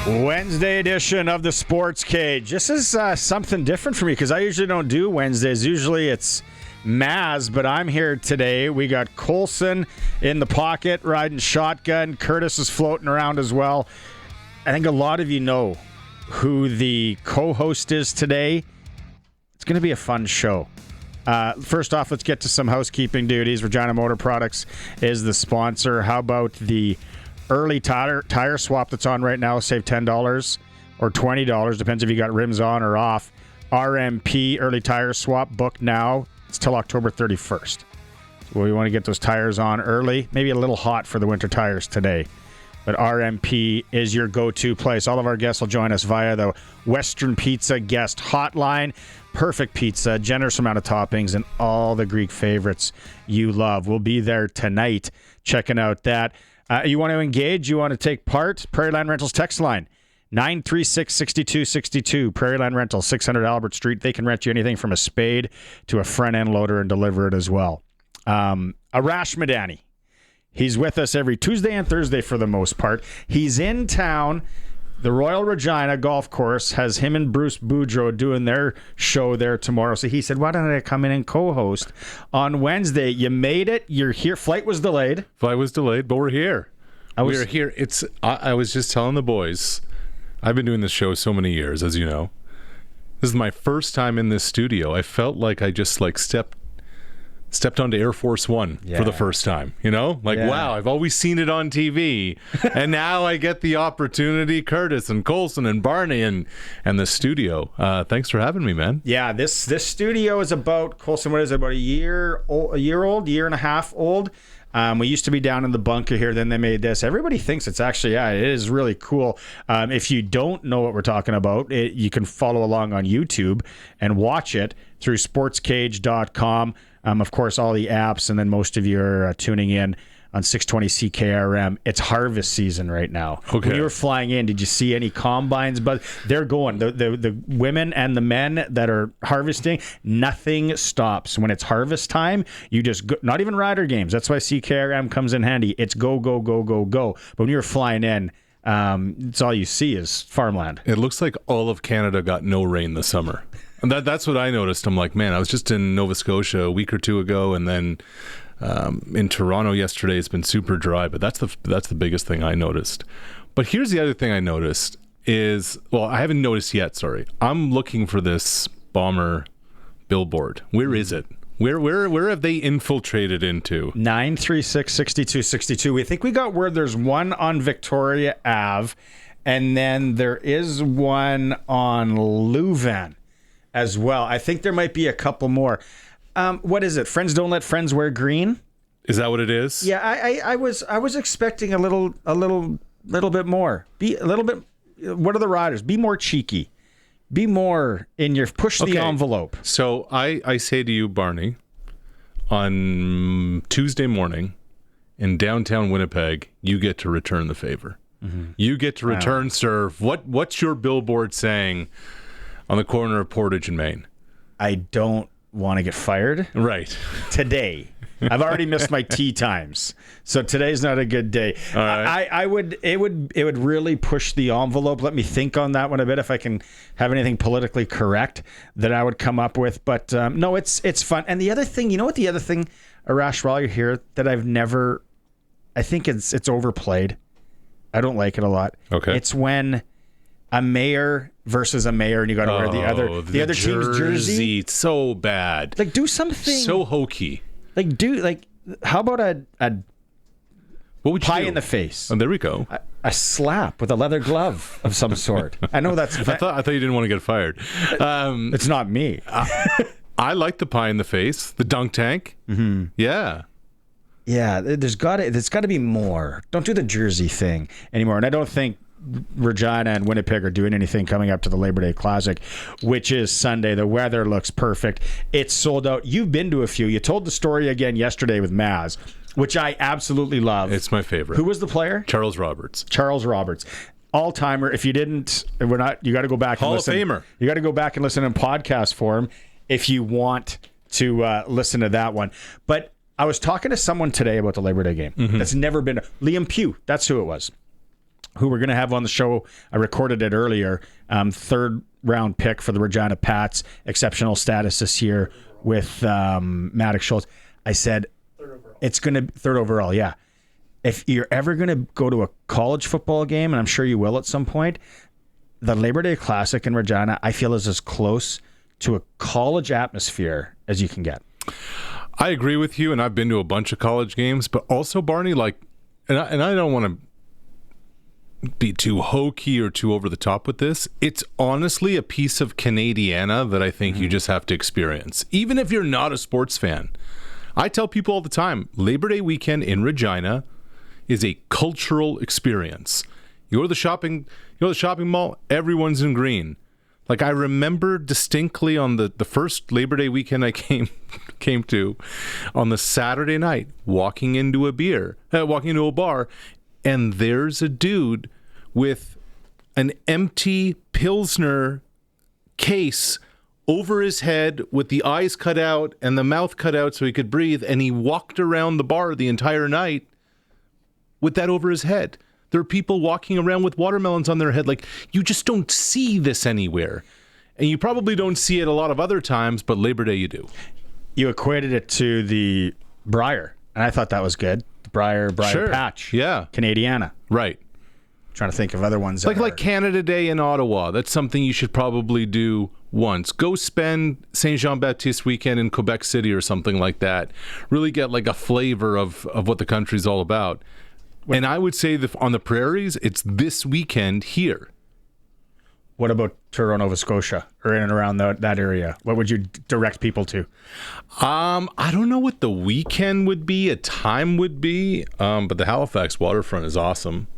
Wednesday edition of the Sports Cage. This is something different for me because I usually don't do Wednesdays. Usually it's Maz, but I'm here today. We got Colson in the pocket riding shotgun. Curtis is floating around as well. I think a lot of you know who the co-host is today. It's going to be a fun show. First off, let's get to some housekeeping duties. Regina Motor Products is the sponsor. How about the early tire swap that's on right now? Save $10 or $20. Depends if you got rims on or off. RMP, early tire swap, book now. It's till October 31st. So we want to get those tires on early. Maybe a little hot for the winter tires today. But RMP is your go-to place. All of our guests will join us via the Western Pizza guest hotline. Perfect pizza, generous amount of toppings, and all the Greek favorites you love. We'll be there tonight checking out that. You want to engage? You want to take part? Prairieland Rentals text line, 936-6262. Prairieland Rentals, 600 Albert Street. They can rent you anything from a spade to a front-end loader and deliver it as well. Arash Madani. He's with us every Tuesday and Thursday for the most part. He's in town. The Royal Regina Golf Course has him and Bruce Boudreau doing their show there tomorrow. So he said, why don't I come in and co-host on Wednesday? You made it. You're here. Flight was delayed. But we're here. We're here. I was just telling the boys, I've been doing this show so many years, as you know. This is my first time in this studio. I felt like I just stepped onto Air Force One for the first time, wow, I've always seen it on TV and now I get the opportunity. Curtis and Colson and Barney and the studio. Thanks for having me, man. Yeah, this studio is about, Colson, what is it, about a year and a half old. We used to be down in the bunker here, then they made this. Everybody thinks it's actually, it is really cool. If you don't know what we're talking about, you can follow along on YouTube and watch it through sportscage.com. Of course, all the apps, and then most of you are tuning in on 620 CKRM. It's harvest season right now. Okay. When you were flying in, did you see any combines? But they're going. The women and the men that are harvesting, nothing stops. When it's harvest time, you just go, not even rider games. That's why CKRM comes in handy. It's go, go, go, go, go. But when you're flying in, it's all you see is farmland. It looks like all of Canada got no rain this summer. And that's what I noticed. I'm like, man, I was just in Nova Scotia a week or two ago, and then in Toronto yesterday. It's been super dry, but that's the biggest thing I noticed. But here's the other thing I noticed is, well, I haven't noticed yet, sorry. I'm looking for this bomber billboard. Where is it? Where have they infiltrated into? 936-6262. We think we got word there's one on Victoria Ave, and then there is one on Leuven as well. I think there might be a couple more. What is it? Friends don't let friends wear green? Is that what it is? Yeah, I was expecting a little bit more. Be a little bit. What are the riders? Be more cheeky. Be more in your push the envelope. So I say to you, Barney, on Tuesday morning in downtown Winnipeg, you get to return the favor. Mm-hmm. You get to return serve. What's your billboard saying on the corner of Portage and Main? I don't want to get fired. Right. Today. I've already missed my tea times, so today's not a good day. All right. It would really push the envelope. Let me think on that one a bit if I can have anything politically correct that I would come up with. But no, it's fun. And the other thing, you know what? The other thing, Arash, while you're here, that I think it's overplayed. I don't like it a lot. Okay. It's when a mayor versus a mayor, and you got to wear the other team's jersey. It's so bad. Like, do something so hokey. How about a what would you pie do? in the face? Oh, there we go. A slap with a leather glove of some sort. I know that's. I thought you didn't want to get fired. It's not me. I like the pie in the face, the dunk tank. Mm-hmm. Yeah. Yeah, there's got to be more. Don't do the jersey thing anymore. And I don't think Regina and Winnipeg are doing anything coming up to the Labor Day Classic, which is Sunday. The weather looks perfect. It's sold out. You've been to a few. You told the story again yesterday with Maz, which I absolutely love. It's my favorite. Who was the player? Charles Roberts. All-timer. If you didn't, you got to go back and listen. Hall of Famer. You got to go back and listen in podcast form if you want to listen to that one. But I was talking to someone today about the Labor Day game. Mm-hmm. That's never been Liam Pugh. That's who it was. who we're going to have on the show. I recorded it earlier. Third round pick for the Regina Pats. Exceptional status this year with Maddox Schultz. I said it's going to third overall. Yeah. If you're ever going to go to a college football game, and I'm sure you will at some point, the Labor Day Classic in Regina, I feel, is as close to a college atmosphere as you can get. I agree with you, and I've been to a bunch of college games, but also, Barney, like, and I don't want to be too hokey or too over the top with this. It's honestly a piece of Canadiana that I think you just have to experience, even if you're not a sports fan. I tell people all the time, Labor Day weekend in Regina is a cultural experience. You go to the shopping mall, everyone's in green. Like, I remember distinctly on the first Labor Day weekend I came to, on the Saturday night, walking into a bar, and there's a dude with an empty Pilsner case over his head with the eyes cut out and the mouth cut out so he could breathe, and he walked around the bar the entire night with that over his head. There are people walking around with watermelons on their head. Like, you just don't see this anywhere. And you probably don't see it a lot of other times, but Labor Day you do. You equated it to the Briar, and I thought that was good. The Briar sure. Patch. Yeah. Canadiana. Right. Trying to think of other ones. Like Canada Day in Ottawa. That's something you should probably do once. Go spend Saint Jean-Baptiste weekend in Quebec City or something like that. Really get like a flavor of what the country's all about. And I would say that on the prairies, it's this weekend here. What about Truro, Nova Scotia, or in and around that area? What would you direct people to? I don't know what the weekend would be, a time would be, but the Halifax waterfront is awesome.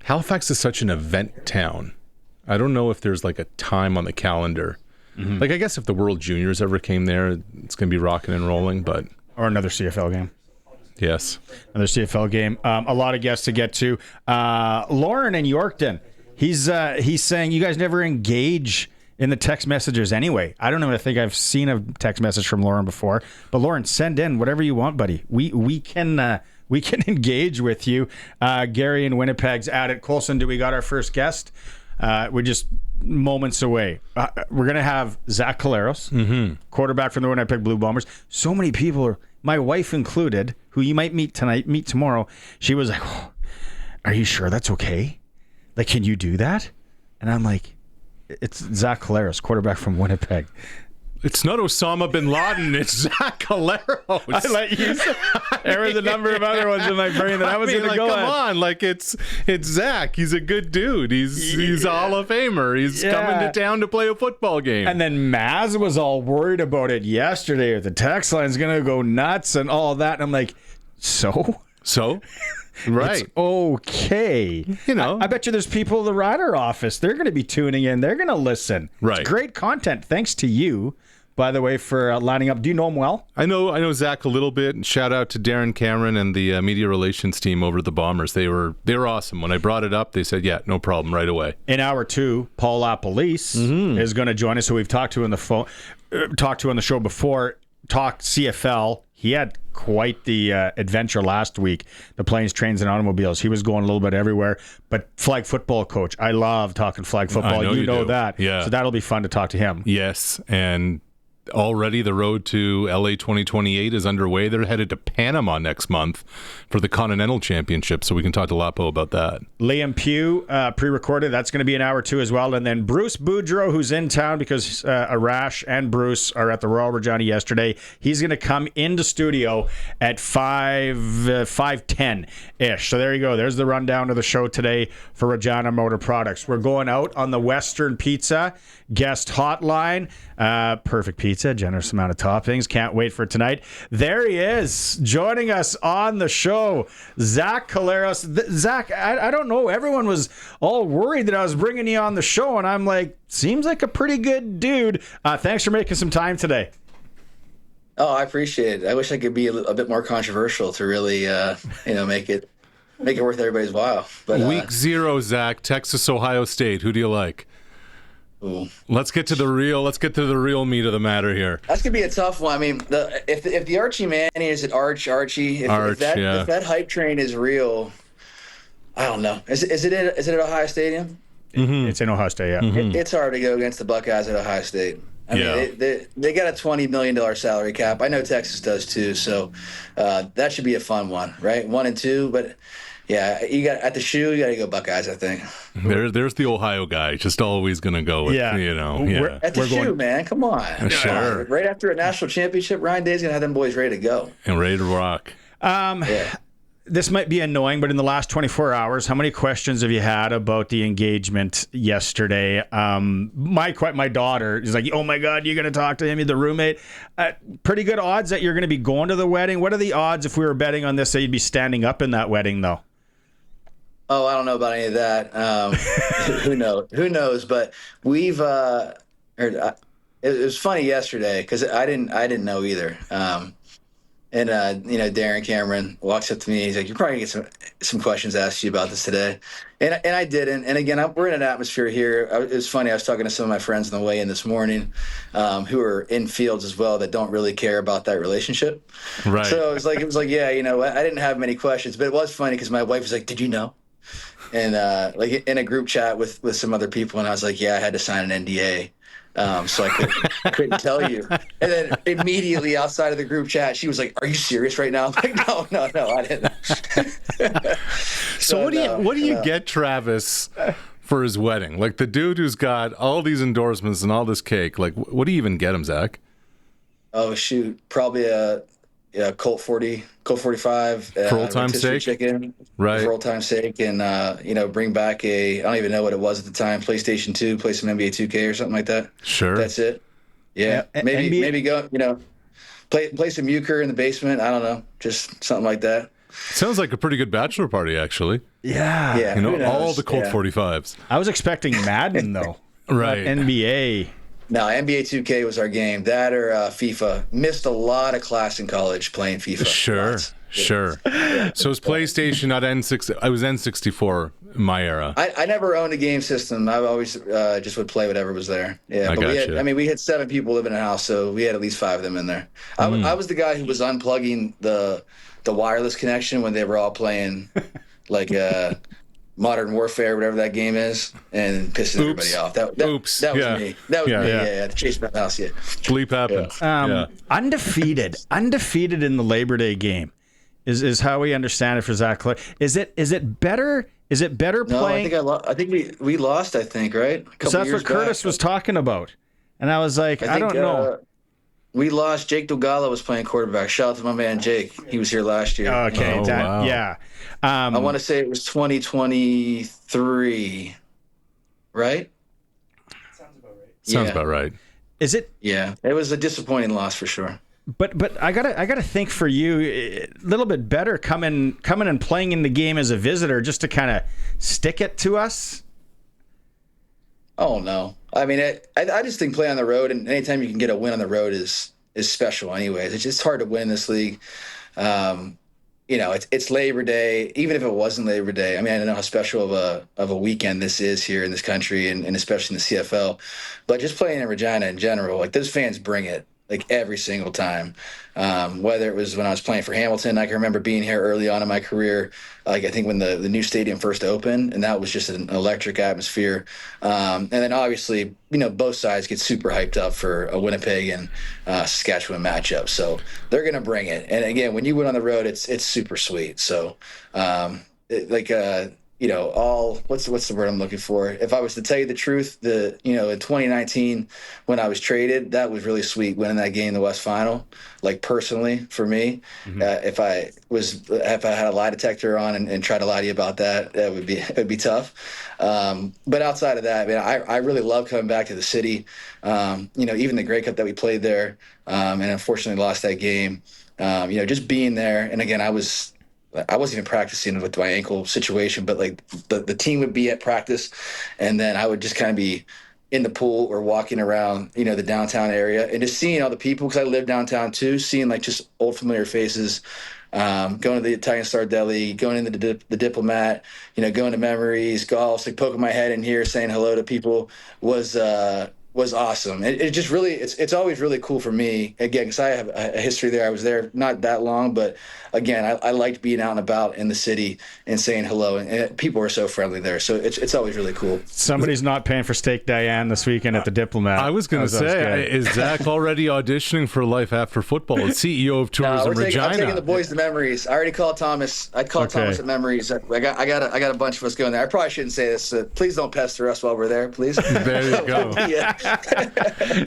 Halifax is such an event town. I don't know if there's like a time on the calendar. Mm-hmm. Like, I guess if the World Juniors ever came there, it's going to be rocking and rolling, but... Or another CFL game. Yes. Another CFL game. A lot of guests to get to. Lauren in Yorkton. He's saying you guys never engage in the text messages anyway. I don't know. I think I've seen a text message from Lauren before. But Lauren, send in whatever you want, buddy. We can engage with you. Gary in Winnipeg's at it. Colson, do we got our first guest? We're just moments away. We're going to have Zach Collaros, quarterback from the Winnipeg Blue Bombers. So many people are... My wife included, who you might meet tomorrow, she was like, oh, are you sure that's okay? Like, can you do that? And I'm like, it's Zach Collaros, quarterback from Winnipeg. It's not Osama bin Laden, it's Zach Collaros. I let you say, there was a number of other ones in my brain that I was going to go come on, like it's Zach. He's a good dude. He's a Hall of Famer. He's coming to town to play a football game. And then Maz was all worried about it yesterday. The text line's going to go nuts and all that. And I'm like, so? Right. It's okay. You know. I bet you there's people in the Rider office. They're going to be tuning in. They're going to listen. Right. It's great content. Thanks to you, by the way, for lining up. Do you know him well? I know Zach a little bit. And shout out to Darren Cameron and the media relations team over at the Bombers. They were awesome. When I brought it up, they said, yeah, no problem, right away. In hour 2, Paul LaPolice is going to join us, who we've talked to on the show before. Talk CFL. He had quite the adventure last week. The planes, trains, and automobiles. He was going a little bit everywhere. But flag football coach. I love talking flag football. You know that. Yeah. So that'll be fun to talk to him. Yes. And already the road to LA 2028 is underway. They're headed to Panama next month for the Continental Championship, so we can talk to Lapo about that. Liam Pugh, pre-recorded. That's going to be an hour 2 as well. And then Bruce Boudreau, who's in town because Arash and Bruce are at the Royal Regina yesterday. He's going to come into studio at 5:10-ish. So there you go. There's the rundown of the show today for Regina Motor Products. We're going out on the Western Pizza guest hotline. Perfect pizza, generous amount of toppings. Can't wait for tonight. There he is, joining us on the show, Zach Collaros. Zach, I don't know. Everyone was all worried that I was bringing you on the show, and I'm like, seems like a pretty good dude. Thanks for making some time today. Oh, I appreciate it. I wish I could be a bit more controversial to really, make it worth everybody's while. But Week 0, Zach, Texas, Ohio State. Who do you like? Ooh. Let's get to the real meat of the matter here. That's gonna be a tough one. I mean, if the Archie Manning is it Archie, if that hype train is real, I don't know. Is it at Ohio Stadium? It's in Ohio State, yeah. It's hard to go against the Buckeyes at Ohio State. I mean, they got a $20 million salary cap. I know Texas does too, so that should be a fun one, right? 1 and 2, but yeah, you got at the shoe, you got to go Buckeyes, I think. There's the Ohio guy, just always going to go with, At the shoe, man, come on. Sure. Right after a national championship, Ryan Day's going to have them boys ready to go. And ready to rock. This might be annoying, but in the last 24 hours, how many questions have you had about the engagement yesterday? My daughter is like, oh my God, you're going to talk to him, the roommate. Pretty good odds that you're going to be going to the wedding. What are the odds if we were betting on this that you'd be standing up in that wedding, though? Oh, I don't know about any of that. Who knows? Who knows? But we've heard. It was funny yesterday because I didn't know either. And Darren Cameron walks up to me. He's like, "You're probably gonna get some questions asked you about this today," and I didn't. And again, we're in an atmosphere here. It was funny. I was talking to some of my friends on the way in this morning, who are in fields as well that don't really care about that relationship. Right. So it was like, yeah, I didn't have many questions, but it was funny because my wife was like, "Did you know?" And like in a group chat with some other people, and I was like, "Yeah, I had to sign an NDA." So I couldn't tell you. And then immediately outside of the group chat, she was like, "Are you serious right now?" I'm like, no, I didn't. So what do you get Travis for his wedding? Like the dude who's got all these endorsements and all this cake. Like, what do you even get him, Zach? Oh shoot, probably a Colt 45 for old time's sake, chicken, right? For old time's sake, and bring back I don't even know what it was at the time, PlayStation 2, play some NBA 2K or something like that. Sure, that's it. Yeah, maybe go play some euchre in the basement. I don't know, just something like that. Sounds like a pretty good bachelor party, actually. Yeah, all the Colt 45s. I was expecting Madden though, right? NBA. No, NBA 2K was our game. That or FIFA. Missed a lot of class in college playing FIFA. Sure. So it was PlayStation, not N6. I was N64 in my era. I never owned a game system. I always just would play whatever was there. Yeah, but we had 7 people living in a house, so we had at least 5 of them in there. I was the guy who was unplugging the wireless connection when they were all playing like Modern Warfare, whatever that game is, and pissing everybody off. That was me. That was me. Yeah, chasing that house. Yeah. Bleep happens. Undefeated in the Labor Day game is how we understand it for Zach Clark. Is it better? Is it better playing? No, I think we lost. I think right. So that's what Curtis was talking about, and I was like, I don't know. We lost. Jake Dogala was playing quarterback. Shout out to my man Jake. He was here last year. Okay, wow. Yeah. I want to say it was 2023, right? Sounds about right. Is it? Yeah, it was a disappointing loss for sure. But I gotta think for you a little bit better coming and playing in the game as a visitor just to kind of stick it to us. Oh no, I mean I just think playing on the road and anytime you can get a win on the road is special. Anyways, it's just hard to win this league. It's Labor Day. Even if it wasn't Labor Day, I mean, I don't know how special of a weekend this is here in this country and especially in the CFL. But just playing in Regina in general, like those fans bring it like every single time. Whether it was when I was playing for Hamilton, I can remember being here early on in my career. Like I think when the new stadium first opened, and that was just an electric atmosphere. And then obviously, both sides get super hyped up for a Winnipeg and Saskatchewan matchup. So they're gonna bring it. And again, when you went on the road, it's super sweet. So what's the word I'm looking for? If I was to tell you the truth, in 2019 when I was traded, that was really sweet winning that game in the West Final. Like personally for me, if I had a lie detector on and tried to lie to you about that, it would be tough. But outside of that, I really love coming back to the city. Even the Grey Cup that we played there, and unfortunately lost that game. Just being there, and again, I wasn't even practicing with my ankle situation, but like the team would be at practice, and then I would just kind of be in the pool or walking around, the downtown area, and just seeing all the people, because I live downtown too, seeing like just old familiar faces, going to the Italian Star Deli, going into the Diplomat, going to Memories, golf, like poking my head in here, saying hello to people was was awesome. It just really, it's always really cool for me, again, because I have a history there. I was there not that long, but again, I liked being out and about in the city and saying hello, and people are so friendly there. So it's always really cool. Somebody's not paying for Steak Diane this weekend at the Diplomat. I was going to say, is Zach already auditioning for life after football? The CEO of Tourism Regina. I'm taking the boys to Memories. I already called Thomas. I called Thomas at Memories. I got a bunch of us going there. I probably shouldn't say this. Please don't pester us while we're there, please. There you go.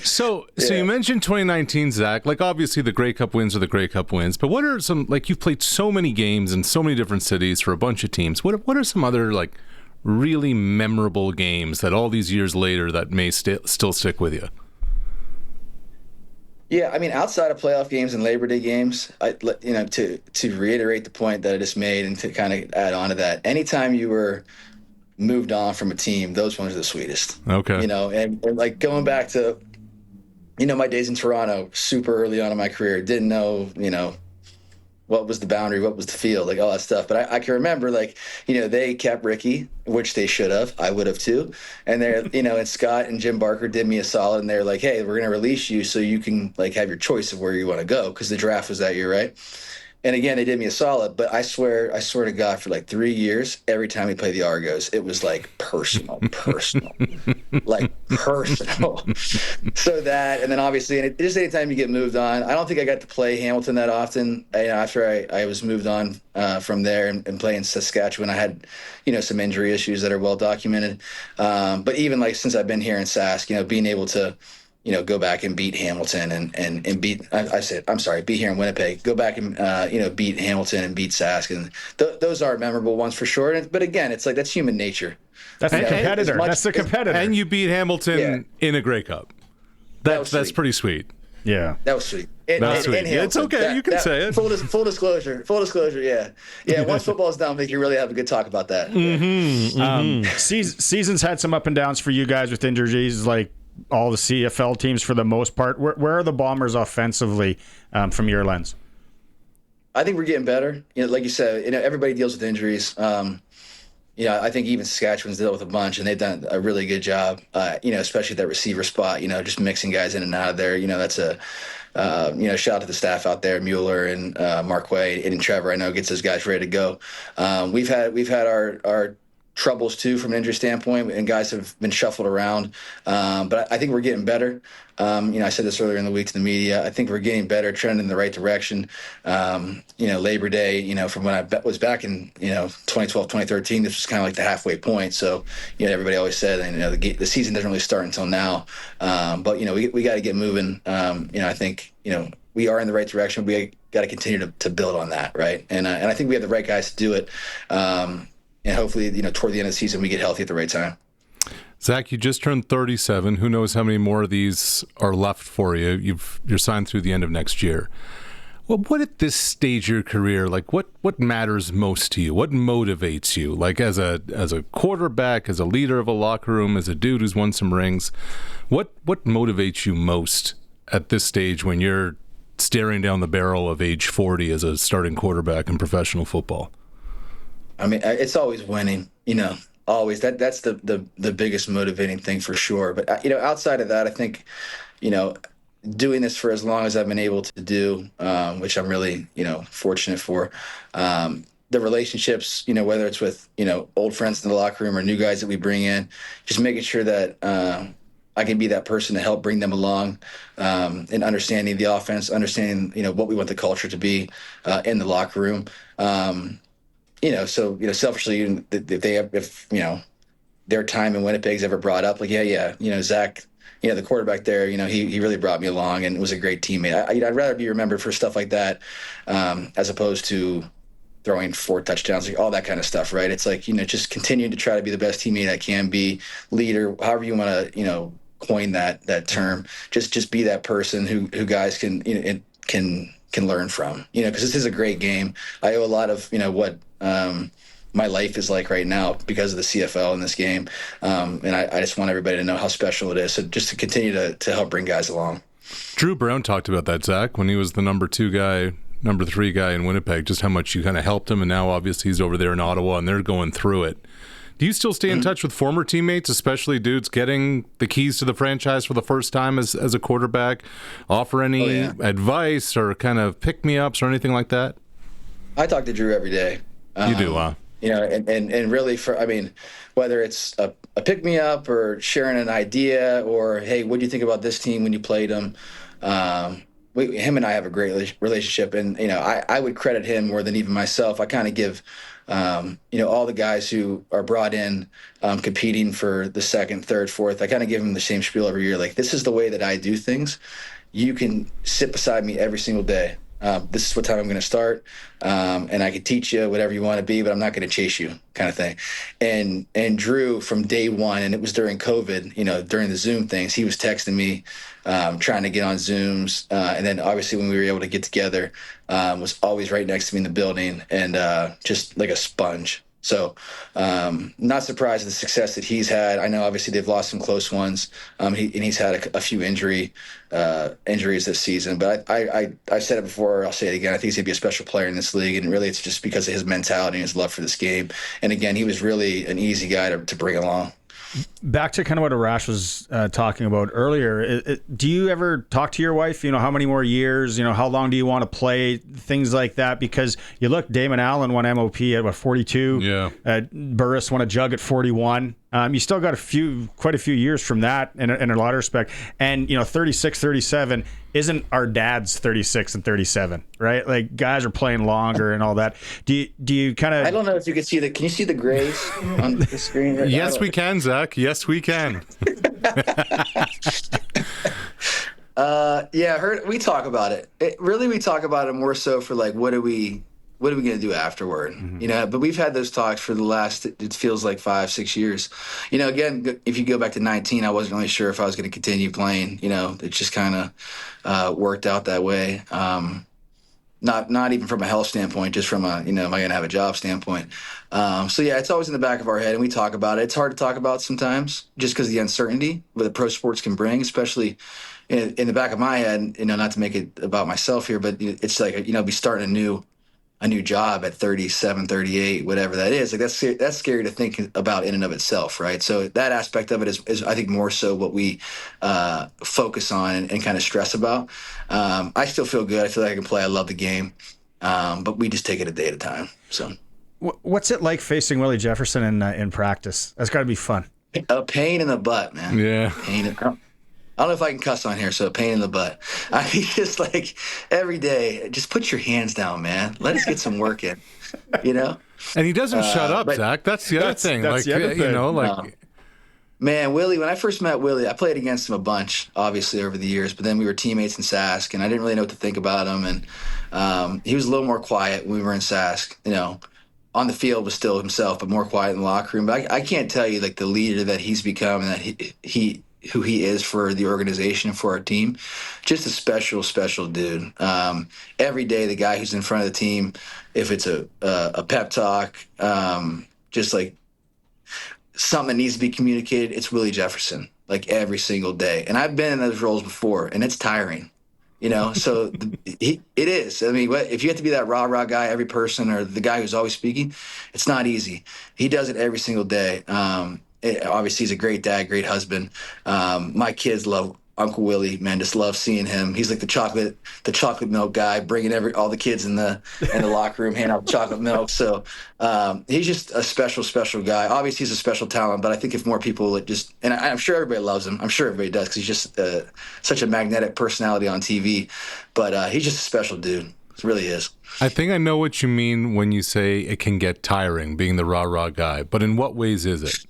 So you mentioned 2019, Zach. Like, obviously the Grey Cup wins are the Grey Cup wins, but what are some, like, you've played so many games in so many different cities for a bunch of teams. What are some other, like, really memorable games that all these years later that may still stick with you? Yeah, I mean, outside of playoff games and Labor Day games, to reiterate the point that I just made and to kind of add on to that, anytime you were moved on from a team, those ones are the sweetest. Okay. And like going back to, my days in Toronto, super early on in my career, didn't know, what was the boundary, what was the field, like all that stuff. But I can remember, like, they kept Ricky, which they should have. I would have too. And they're, and Scott and Jim Barker did me a solid, and they're like, hey, we're going to release you so you can, like, have your choice of where you want to go, because the draft was that year, right? And again, they did me a solid, but I swear to God, for like 3 years, every time we played the Argos, it was like personal, like personal. So that, and then obviously, and just anytime you get moved on, I don't think I got to play Hamilton that often. After I was moved on from there and play in Saskatchewan, I had, some injury issues that are well documented. But even like since I've been here in Sask, being able to, go back and beat Hamilton and beat, beat here in Winnipeg, go back and, beat Hamilton and beat Sask. And those are memorable ones for sure. But again, it's like, that's human nature. That's the competitor. That's the competitor. And you beat Hamilton in a Grey Cup. That's pretty sweet. Yeah. That was sweet. It's okay. You can say it. Full disclosure. Yeah. Yeah. Once football's done, we can really have a good talk about that. Season's had some up and downs for you guys with injuries, like all the CFL teams for the most part. Where are the Bombers offensively from your lens? I think we're getting better. Like you said, everybody deals with injuries. I think even Saskatchewan's dealt with a bunch, and they've done a really good job. Especially that receiver spot. Just mixing guys in and out of there. That's a shout out to the staff out there, Mueller and Marquay and Trevor. I know gets those guys ready to go. We've had our troubles too from an injury standpoint, and guys have been shuffled around. But I think we're getting better. I said this earlier in the week to the media. I think we're getting better, trending in the right direction. Labor Day, from when I was back in, 2012, 2013, this was kind of like the halfway point. So, everybody always said, the season doesn't really start until now. But, we got to get moving. I think, we are in the right direction. We got to continue to build on that. Right. And I think we have the right guys to do it. And hopefully, toward the end of the season, we get healthy at the right time. Zach, you just turned 37. Who knows how many more of these are left for you? You're signed through the end of next year. Well, what at this stage of your career, like what matters most to you? What motivates you? Like as a quarterback, as a leader of a locker room, as a dude who's won some rings, what motivates you most at this stage when you're staring down the barrel of age 40 as a starting quarterback in professional football? I mean, it's always winning, always. That's the biggest motivating thing for sure. But, outside of that, I think, doing this for as long as I've been able to do, which I'm really, fortunate for, the relationships, whether it's with, old friends in the locker room or new guys that we bring in, just making sure that I can be that person to help bring them along in understanding the offense, understanding, what we want the culture to be in the locker room. Selfishly, if their time in Winnipeg's ever brought up, like, Zach, the quarterback there, he really brought me along and was a great teammate. I'd rather be remembered for stuff like that as opposed to throwing 4 touchdowns, like all that kind of stuff, right? It's like, just continue to try to be the best teammate I can be, leader, however you want to, coin that term. Just be that person who guys can learn from, because this is a great game. I owe a lot of, what my life is like right now because of the CFL in this game. And I just want everybody to know how special it is. So just to continue to help bring guys along. Drew Brown talked about that, Zach, when he was the number 3 guy in Winnipeg, just how much you kind of helped him. And now obviously he's over there in Ottawa and they're going through it. Do you still stay in touch with former teammates, especially dudes getting the keys to the franchise for the first time as a quarterback? Offer any advice or kind of pick-me-ups or anything like that? I talk to Drew every day. You do, huh? You know, and really, whether it's a pick-me-up or sharing an idea or, hey, what do you think about this team when you played them? Him and I have a great relationship, and, you know, I would credit him more than even myself. I kind of give all the guys who are brought in competing for the second, third, fourth, I kind of give them the same spiel every year. Like, this is the way that I do things. You can sit beside me every single day. This is what time I'm going to start, and I can teach you whatever you want to be, but I'm not going to chase you, kind of thing. And Drew, from day one, and it was during COVID, you know, during the Zoom things, he was texting me, trying to get on Zooms, and then obviously when we were able to get together, was always right next to me in the building, and just like a sponge. So not surprised at the success that he's had. I know obviously they've lost some close ones, and he's had a few injuries this season. But I've said it before, I'll say it again. I think he's going to be a special player in this league, and really it's just because of his mentality and his love for this game. And again, he was really an easy guy to bring along. Back to kind of what Arash was talking about earlier, do you ever talk to your wife, you know, how many more years, you know, how long do you want to play, things like that? Because you look, Damon Allen won MOP at 42. Yeah. Burris won a jug at 41. You still got quite a few years from that in a lot of respect. And, you know, 36, 37 isn't our dad's 36 and 37, right? Like, guys are playing longer and all that. Do you kind of... I don't know if you can you see the grays on the screen right now? Yes, we can, Zach. Yes, we can. We talk about it. We talk about it more so for, like, what are we going to do afterward? Mm-hmm. You know, but we've had those talks for the last, it feels like 5-6 years. You know, again, if you go back to 19, I wasn't really sure if I was going to continue playing. You know, it just kind of worked out that way. Not even from a health standpoint, just from am I going to have a job standpoint? It's always in the back of our head, and we talk about it. It's hard to talk about sometimes just because of the uncertainty that the pro sports can bring, especially in the back of my head, you know, not to make it about myself here, but it's like, you know, be starting a new job at 37, 38, whatever that is. Like, that's scary to think about in and of itself, right? So that aspect of it is I think more so what we focus on and kind of stress about. I still feel good. I feel like I can play. I love the game, but we just take it a day at a time. So, what's it like facing Willie Jefferson in practice? That's got to be fun. A pain in the butt, man. Yeah. I don't know if I can cuss on here, so a pain in the butt. I mean, just like every day, just put your hands down, man. Let us get some work in, you know? And he doesn't shut up, Zach. That's the other thing. That's the other thing. You know, No. Man, Willie, when I first met Willie, I played against him a bunch, obviously, over the years, but then we were teammates in Sask, and I didn't really know what to think about him. And he was a little more quiet when we were in Sask, you know. On the field was still himself, but more quiet in the locker room. But I can't tell you, like, the leader that he's become and that who he is for the organization and for our team. Just a special, special dude. Every day, the guy who's in front of the team, if it's a pep talk, just like something that needs to be communicated, it's Willie Jefferson, like every single day. And I've been in those roles before, and it's tiring, you know? So it is. I mean, if you have to be that rah-rah guy, every person, or the guy who's always speaking, it's not easy. He does it every single day. Obviously, he's a great dad, great husband. My kids love Uncle Willie, man. Just love seeing him. He's like the chocolate milk guy, bringing all the kids in the locker room, handing out chocolate milk. So he's just a special, special guy. Obviously, he's a special talent, but I think if more people would and I'm sure everybody loves him. I'm sure everybody does because he's just such a magnetic personality on TV. But he's just a special dude. It really is. I think I know what you mean when you say it can get tiring being the rah-rah guy. But in what ways is it?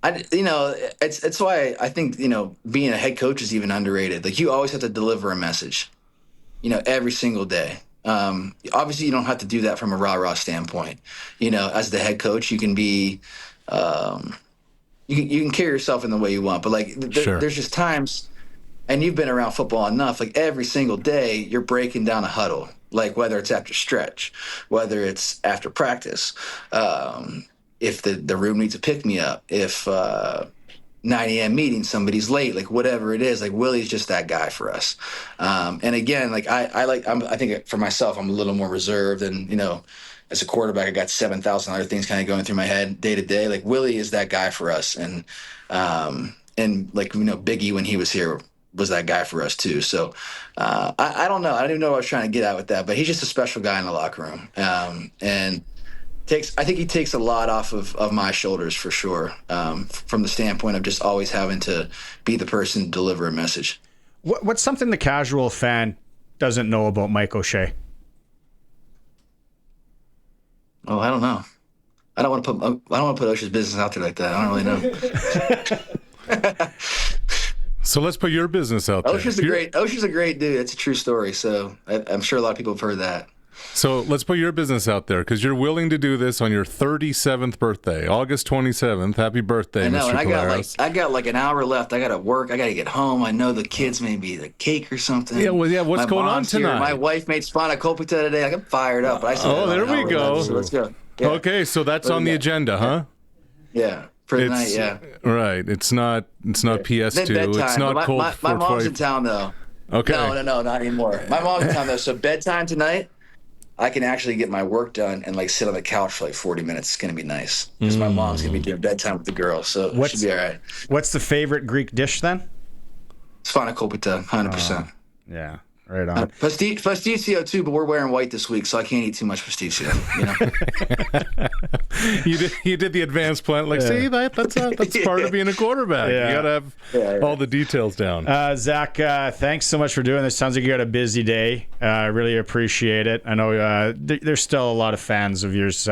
It's why I think, you know, being a head coach is even underrated. Like, you always have to deliver a message, you know, every single day. Obviously, you don't have to do that from a rah-rah standpoint. You know, as the head coach, you can be, you can carry yourself in the way you want. But, like, there's just times, and you've been around football enough, like every single day you're breaking down a huddle, like whether it's after stretch, whether it's after practice, if the room needs a pick-me-up, if 9 a.m. meeting, somebody's late, like whatever it is, like Willie's just that guy for us. And again, like I think for myself, I'm a little more reserved and, you know, as a quarterback, I got 7,000 other things kind of going through my head day to day. Like Willie is that guy for us. And like, Biggie, when he was here, was that guy for us too. So I don't know. I don't even know what I was trying to get at with that, but he's just a special guy in the locker room. And I think he takes a lot off of my shoulders for sure, from the standpoint of just always having to be the person to deliver a message. What's something the casual fan doesn't know about Mike O'Shea? Oh, I don't know. I don't want to put O'Shea's business out there like that. I don't really know. So let's put your business out there. O'Shea's a great dude. It's a true story. So I'm sure a lot of people have heard that. So let's put your business out there, because you're willing to do this on your 37th birthday, August 27th. Happy birthday, I know, Mr. and Collaros. I got like an hour left. I got to work. I got to get home. I know the kids may be the cake or something. Yeah, what's going on tonight? My wife made spanakopita today. I'm fired up. But there we go. Left, so let's go. Yeah. Okay, so that's on the agenda, huh? Yeah. For the night, yeah. Right. It's not PS2. It's not cold. My mom's in town though. Okay. No, not anymore. My mom's in town though. So bedtime tonight, I can actually get my work done and like sit on the couch for like 40 minutes. It's gonna be nice because my mom's gonna be doing bedtime with the girls, so it should be all right. What's the favorite Greek dish then? Spanakopita, 100%. Yeah. Right on. Pasticcio too, but we're wearing white this week, so I can't eat too much pasticcio. You did the advanced plan, like, see, that's part of being a quarterback. Yeah. You gotta have all the details down. Zach, thanks so much for doing this. Sounds like you got a busy day. I really appreciate it. I know there's still a lot of fans of yours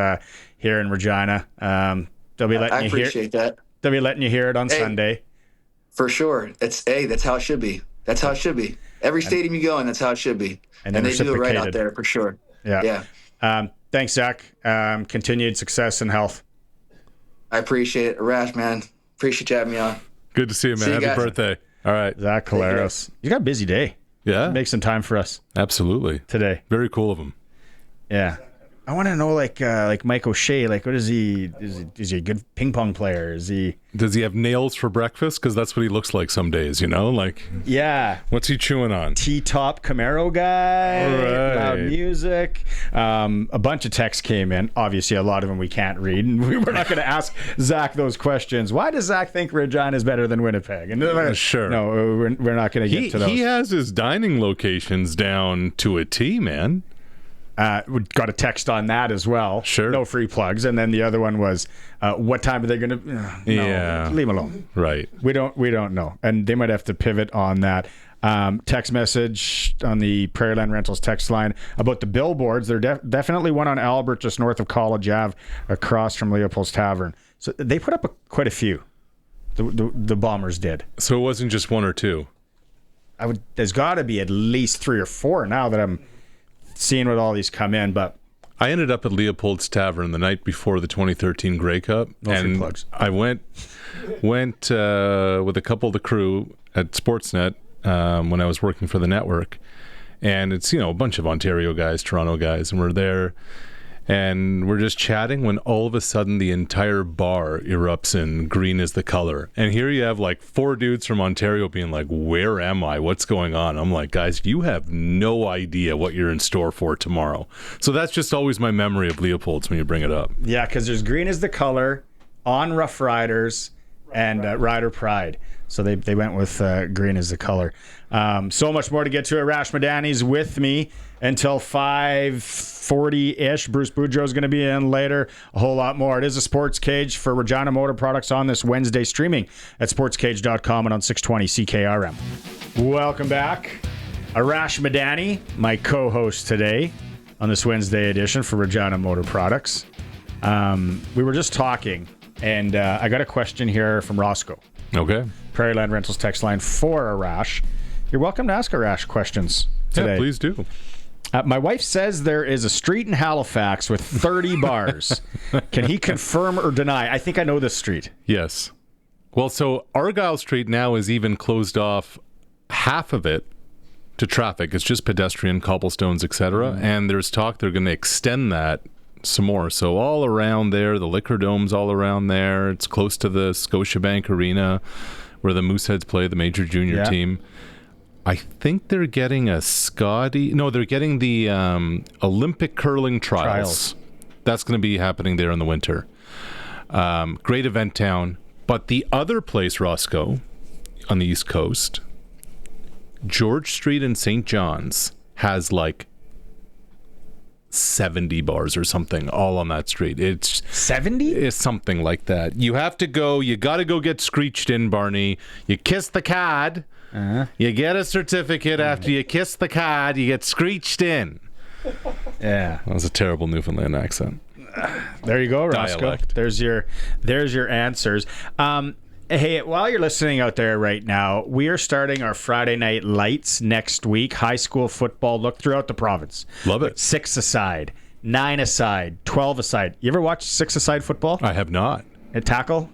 here in Regina. They'll be letting I appreciate that. They'll be letting you hear it on Sunday. For sure. That's how it should be. That's how it should be. Every stadium you go in, that's how it should be. And they do it right out there for sure. Yeah. Thanks, Zach. Continued success and health. I appreciate it. Arash, man. Appreciate you having me on. Good to see you, man. Happy birthday. All right. Zach Collaros. You got a busy day. Yeah. Make some time for us. Absolutely. Today. Very cool of him. Yeah. I want to know, like Mike O'Shea, like, what is he? Is he a good ping pong player? Does he have nails for breakfast? Because that's what he looks like some days, like. Yeah. What's he chewing on? T-top Camaro guy. Right. Loud music. A bunch of texts came in. Obviously, a lot of them we can't read, and we're not going to ask Zach those questions. Why does Zach think Regina is better than Winnipeg? And sure. No, we're not going to get to those. He has his dining locations down to a T, man. We got a text on that as well. Sure. No free plugs. And then the other one was, what time are they going to? Yeah. Leave them alone. Right. We don't know. And they might have to pivot on that. Text message on the Prairieland Rentals text line about the billboards. They're definitely one on Albert, just north of College Ave, across from Leopold's Tavern. So they put up quite a few. The Bombers did. So it wasn't just one or two. There's got to be at least 3 or 4 now that I'm seeing what all these come in. But I ended up at Leopold's Tavern the night before the 2013 Grey Cup. Free plugs. I went with a couple of the crew at Sportsnet when I was working for the network. And it's, a bunch of Ontario guys, Toronto guys, and we're there. And we're just chatting when all of a sudden the entire bar erupts in green is the color. And here you have like 4 dudes from Ontario being like, where am I? What's going on? I'm like, guys, you have no idea what you're in store for tomorrow. So that's just always my memory of Leopold's when you bring it up. Yeah, because there's green is the color on Rough Riders and Rider Pride. So they went with green is the color. So much more to get to. Arash Madani's with me until 5:40-ish. Bruce Boudreau is going to be in later. A whole lot more. It is a Sports Cage for Regina Motor Products on this Wednesday, streaming at sportscage.com and on 620 CKRM. Welcome back. Arash Madani, my co-host today on this Wednesday edition for Regina Motor Products. We were just talking, and I got a question here from Roscoe. Okay. Prairieland Rentals text line for Arash. You're welcome to ask Arash questions today. Yeah, please do. My wife says there is a street in Halifax with 30 bars. Can he confirm or deny? I think I know this street. Yes. Well, so Argyle Street now is even closed off half of it to traffic. It's just pedestrian, cobblestones, etc. And there's talk they're going to extend that some more. So all around there, the Liquor Dome's all around there. It's close to the Scotiabank Arena where the Mooseheads play, the major junior team. I think they're getting they're getting the Olympic curling trials. That's going to be happening there in the winter. Great event town. But the other place, Roscoe, on the East Coast, George Street in St. John's has like 70 bars or something all on that street. It's 70? It's something like that. You got to go get screeched in, Barney. You kiss the card. You get a certificate after you kiss the card. You get screeched in. Yeah. That was a terrible Newfoundland accent. There you go, Roscoe. Dialect. There's your answers. Hey, while you're listening out there right now, we are starting our Friday Night Lights next week. High school football look throughout the province. Love it. 6-a-side, 9-a-side, 12-a-side. You ever watch 6-a-side football? I have not. A tackle?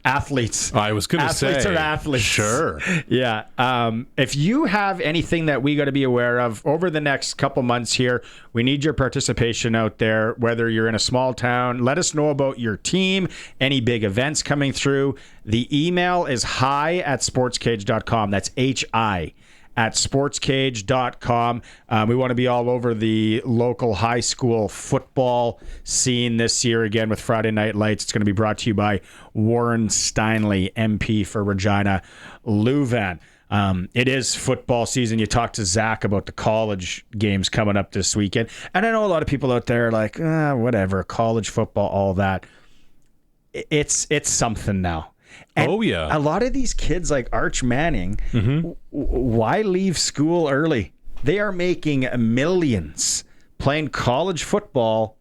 Athletes. I was going to say. Athletes are athletes. Sure. Yeah. If you have anything that we got to be aware of over the next couple months here, we need your participation out there, whether you're in a small town. Let us know about your team, any big events coming through. The email is hi@sportscage.com. That's HI at sportscage.com. We want to be all over the local high school football scene this year again with Friday Night Lights. It's going to be brought to you by Warren Steinley, MP for Regina Leuven. It is football season. You talked to Zach about the college games coming up this weekend. And I know a lot of people out there are like, whatever, college football, all that. It's something now. And a lot of these kids like Arch Manning, why leave school early? They are making millions playing college football.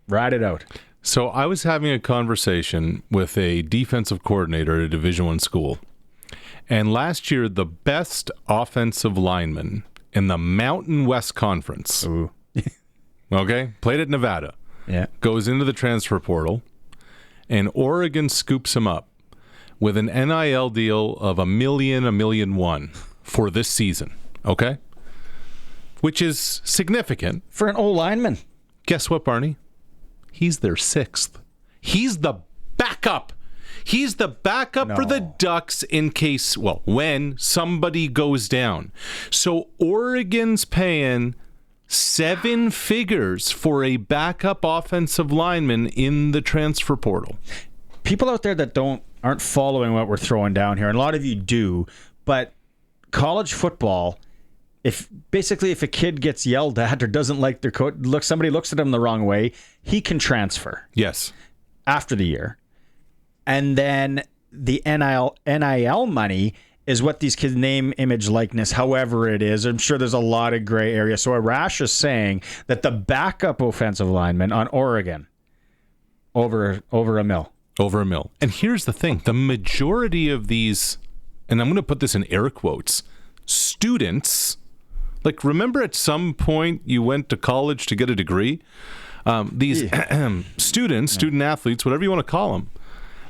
Ride it out. So I was having a conversation with a defensive coordinator at a Division I school. And last year, the best offensive lineman in the Mountain West Conference, okay, played at Nevada, goes into the transfer portal, and Oregon scoops him up with an NIL deal of $1 million for this season, okay? Which is significant. For an old lineman. Guess what, Barney? He's their 6th. He's the backup. He's the backup for the Ducks in case, when somebody goes down. So Oregon's paying 7 figures for a backup offensive lineman in the transfer portal. People out there that aren't following what we're throwing down here, and a lot of you do, but college football, if a kid gets yelled at or doesn't like their coach, somebody looks at him the wrong way, he can transfer. Yes. After the year. And then the NIL money is what these kids' name, image, likeness, however it is. I'm sure there's a lot of gray area. So Arash is saying that the backup offensive lineman on Oregon, over $1 million. Over $1 million. And here's the thing. The majority of these, and I'm going to put this in air quotes, students, like remember at some point you went to college to get a degree? These student athletes, whatever you want to call them,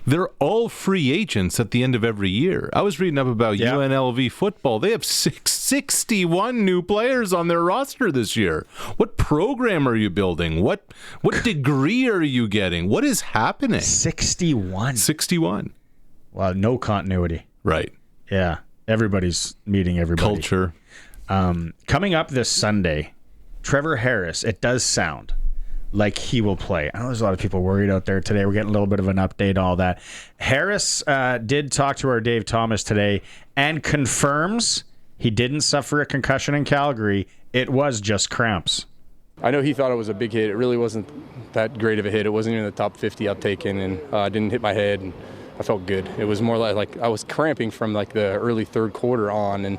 they're all free agents at the end of every year. I was reading up about UNLV football. They have 61 new players on their roster this year. What program are you building? What degree are you getting? What is happening? 61. Well, no continuity. Right. Yeah. Everybody's meeting everybody. Culture. Coming up this Sunday, Trevor Harris, it does sound like he will play. I know there's a lot of people worried out there today. We're getting a little bit of an update, all that. Harris did talk to our Dave Thomas today and confirms he didn't suffer a concussion in Calgary. It was just cramps. I know he thought it was a big hit. It really wasn't that great of a hit. It wasn't even in the top 50 I've taken, and I didn't hit my head, and I felt good. It was more like I was cramping from like the early third quarter on, and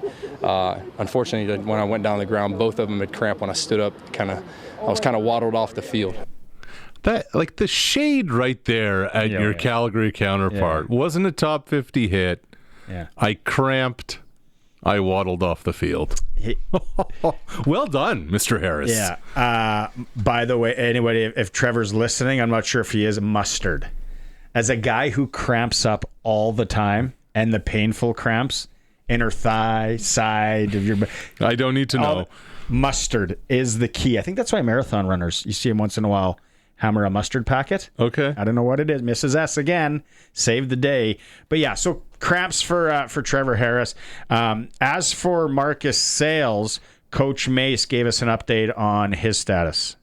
unfortunately when I went down the ground, both of them had cramp when I stood up. I was kind of waddled off the field. That, like the shade right there at your Calgary counterpart, wasn't a top 50 hit. Yeah. I cramped. I waddled off the field. Well done, Mr. Harris. Yeah. By the way, anybody, if Trevor's listening, I'm not sure if he is, mustard. As a guy who cramps up all the time, and the painful cramps, inner thigh, side of your... I don't need to know. Mustard is the key. I think that's why marathon runners, you see them once in a while, hammer a mustard packet. Okay. I don't know what it is. Mrs. S again, saved the day. But yeah, so cramps for Trevor Harris. As for Marcus Sayles, Coach Mace gave us an update on his status.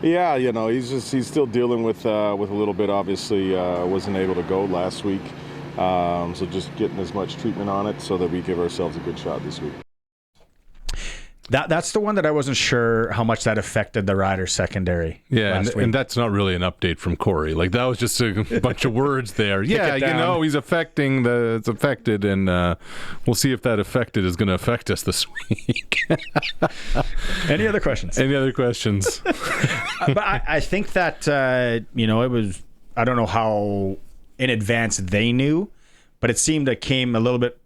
Yeah, he's still dealing with a little bit. Obviously, wasn't able to go last week, so just getting as much treatment on it so that we give ourselves a good shot this week. That's the one that I wasn't sure how much that affected the Riders secondary. Yeah, and that's not really an update from Corey. Like, that was just a bunch of words there. Yeah, he's it's affected, and we'll see if that affected is going to affect us this week. Any other questions? Any other questions? But I think that, it was, I don't know how in advance they knew, but it seemed it came a little bit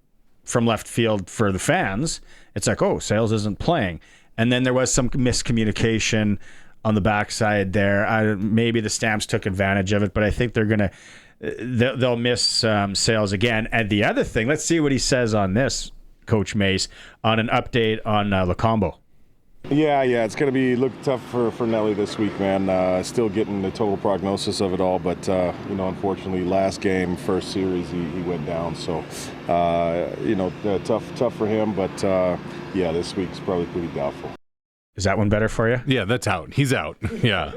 from left field for the fans. It's like, oh, Sales isn't playing. And then there was some miscommunication on the backside there. Maybe the Stamps took advantage of it, but I think they'll miss Sales again. And the other thing, let's see what he says on this, Coach Mace, on an update on Lacombo. Yeah, it's going to look tough for Nelly this week, man. Still getting the total prognosis of it all, but unfortunately, last game, first series, he went down. So, tough for him. But this week's probably pretty doubtful. Is that one better for you? Yeah, that's out. He's out. Yeah.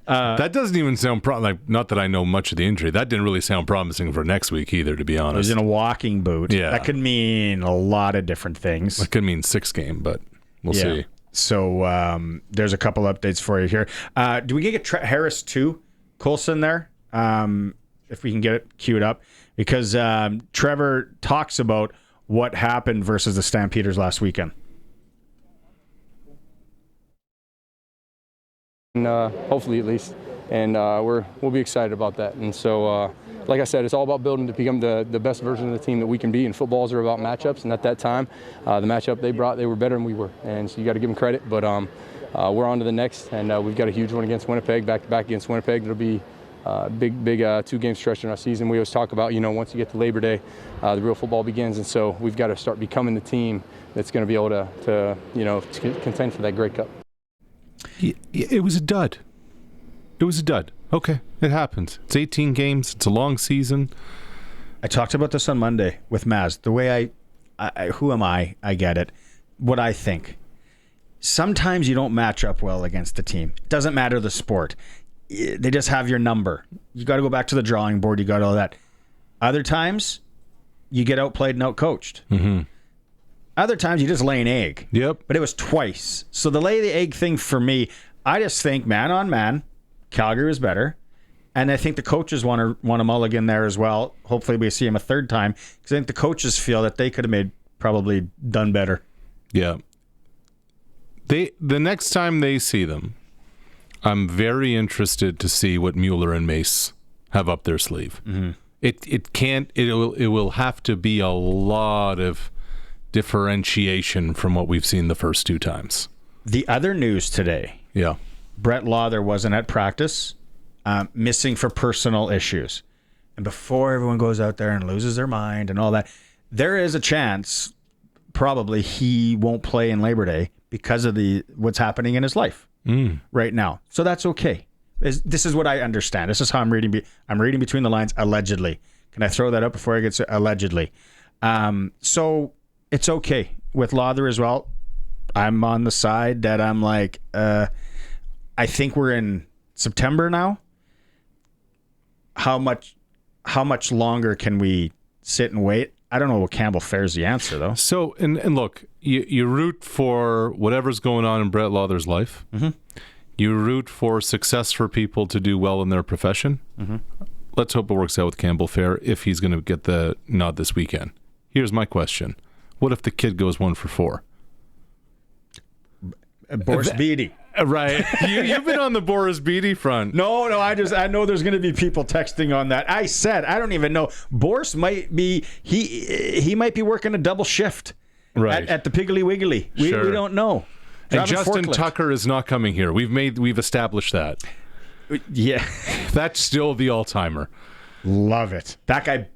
That doesn't even sound not that I know much of the injury. That didn't really sound promising for next week either, to be honest. He was in a walking boot. Yeah. That could mean a lot of different things. That could mean 6 game, but we'll see. So there's a couple updates for you here. Do we get Harris to Coulson there? If we can get it queued up. Because Trevor talks about what happened versus the Stampeders last weekend. And hopefully at least, and we'll be excited about that. And so, like I said, it's all about building to become the best version of the team that we can be. And footballs are about matchups. And at that time, the matchup they brought, they were better than we were. And so you got to give them credit. But we're on to the next, and we've got a huge one against Winnipeg, back-to-back against Winnipeg. It'll be a big 2-game stretch in our season. We always talk about, once you get to Labor Day, the real football begins. And so we've got to start becoming the team that's going to be able to contend for that Grey Cup. It was a dud. Okay, it happens. It's 18 games. It's a long season. I talked about this on Monday with Maz. The way I who am I? I get it. What I think. Sometimes you don't match up well against the team. It doesn't matter the sport. They just have your number. You got to go back to the drawing board. You got all that. Other times, you get outplayed and outcoached. Mm-hmm. Other times, you just lay an egg. Yep. But it was twice. So the lay the egg thing for me, I just think man on man, Calgary was better. And I think the coaches want a mulligan there as well. Hopefully we see him a third time. Because I think the coaches feel that they could have probably done better. Yeah. The next time they see them, I'm very interested to see what Mueller and Mace have up their sleeve. Mm-hmm. It will have to be a lot of differentiation from what we've seen the first 2 times. The other news today. Yeah. Brett Lauder wasn't at practice, missing for personal issues. And before everyone goes out there and loses their mind and all that, there is a chance probably he won't play in Labor Day because of what's happening in his life right now. So that's okay. This is what I understand. This is how I'm reading. I'm reading between the lines, allegedly. Can I throw that up before I get to allegedly? So it's okay with Lauder as well. I'm on the side that I'm like, I think we're in September now. How much longer can we sit and wait? I don't know what Campbell Fair's the answer, though. So, and look, you root for whatever's going on in Brett Lauder's life. Mm-hmm. You root for success for people to do well in their profession. Mm-hmm. Let's hope it works out with Campbell Fair if he's going to get the nod this weekend. Here's my question. What if the kid goes 1 for 4? Boris Beatty. Right. You've been on the Boris Beatty front. No, I know there's going to be people texting on that. I said, I don't even know. Boris might be, he might be working a double shift at the Piggly Wiggly. We don't know. And Justin Tucker is not coming here. We've established that. Yeah. That's still the all-timer. Love it. That guy,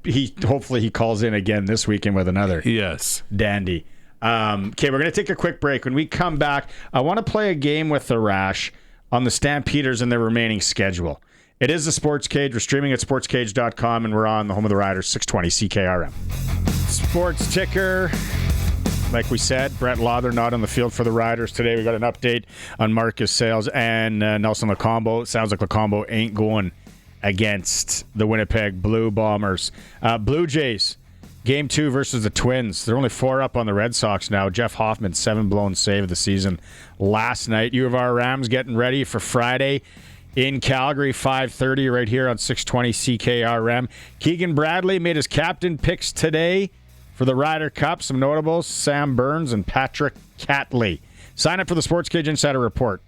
hopefully he calls in again this weekend with another. Yes. Dandy. Okay, we're going to take a quick break. When we come back, I want to play a game with Arash on the Stampeders and their remaining schedule. It is the Sports Cage. We're streaming at sportscage.com, and we're on the home of the Riders, 620 CKRM. Sports Ticker. like we said, Brett Lawther not on the field for the Riders today. We got an update on Marcus Sales and Nelson Lacombe. Sounds like Lacombe ain't going against the Winnipeg Blue Bombers. Blue Jays, Game 2 versus the Twins. They're only 4 up on the Red Sox now. Jeff Hoffman, 7 blown save of the season last night. U of R Rams getting ready for Friday in Calgary, 5:30 right here on 620 CKRM. Keegan Bradley made his captain picks today for the Ryder Cup. Some notables, Sam Burns and Patrick Catley. Sign up for the SportsCage Insider Report.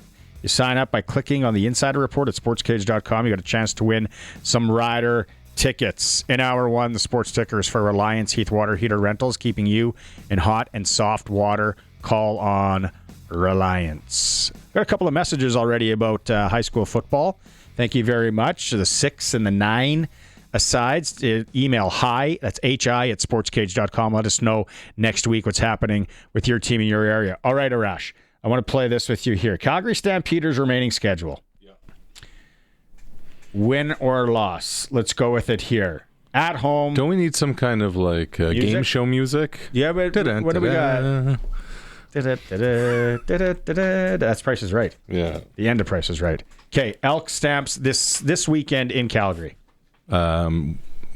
You sign up by clicking on the Insider Report at sportscage.com. You got a chance to win some Ryder tickets. In hour 1, the sports ticker is for Reliance Heath Water Heater Rentals, keeping you in hot and soft water. Call on Reliance. Got a couple of messages already about high school football. Thank you very much. The 6 and the 9 asides. Email hi, that's hi at sportscage.com. Let us know next week what's happening with your team in your area. All right, Arash, I want to play this with you here. Calgary Stampeders remaining schedule. Yeah. Win or loss. Let's go with it here. At home. Don't we need some kind of like game show music? Yeah, but what do we got? That's Price is Right. Yeah. The end of Price is Right. Okay, Elk Stamps this weekend in Calgary.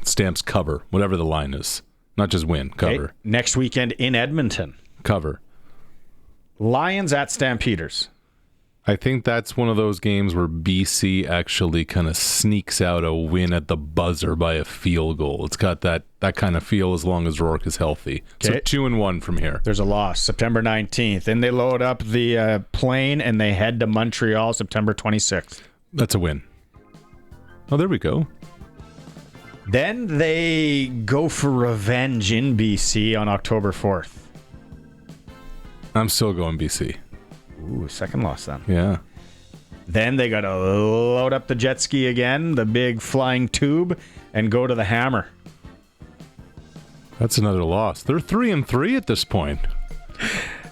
Stamps cover, whatever the line is. Not just win, cover. Okay. Next weekend in Edmonton. Cover. Lions at Stampeders. I think that's one of those games where BC actually kind of sneaks out a win at the buzzer by a field goal. It's got that kind of feel as long as Rourke is healthy. Okay. So 2-1 from here. There's a loss, September 19th. And they load up the plane and they head to Montreal September 26th. That's a win. Oh, there we go. Then they go for revenge in BC on October 4th. I'm still going BC. Ooh, second loss then. Yeah. Then they got to load up the jet ski again, the big flying tube, and go to the Hammer. That's another loss. They're 3-3 at this point.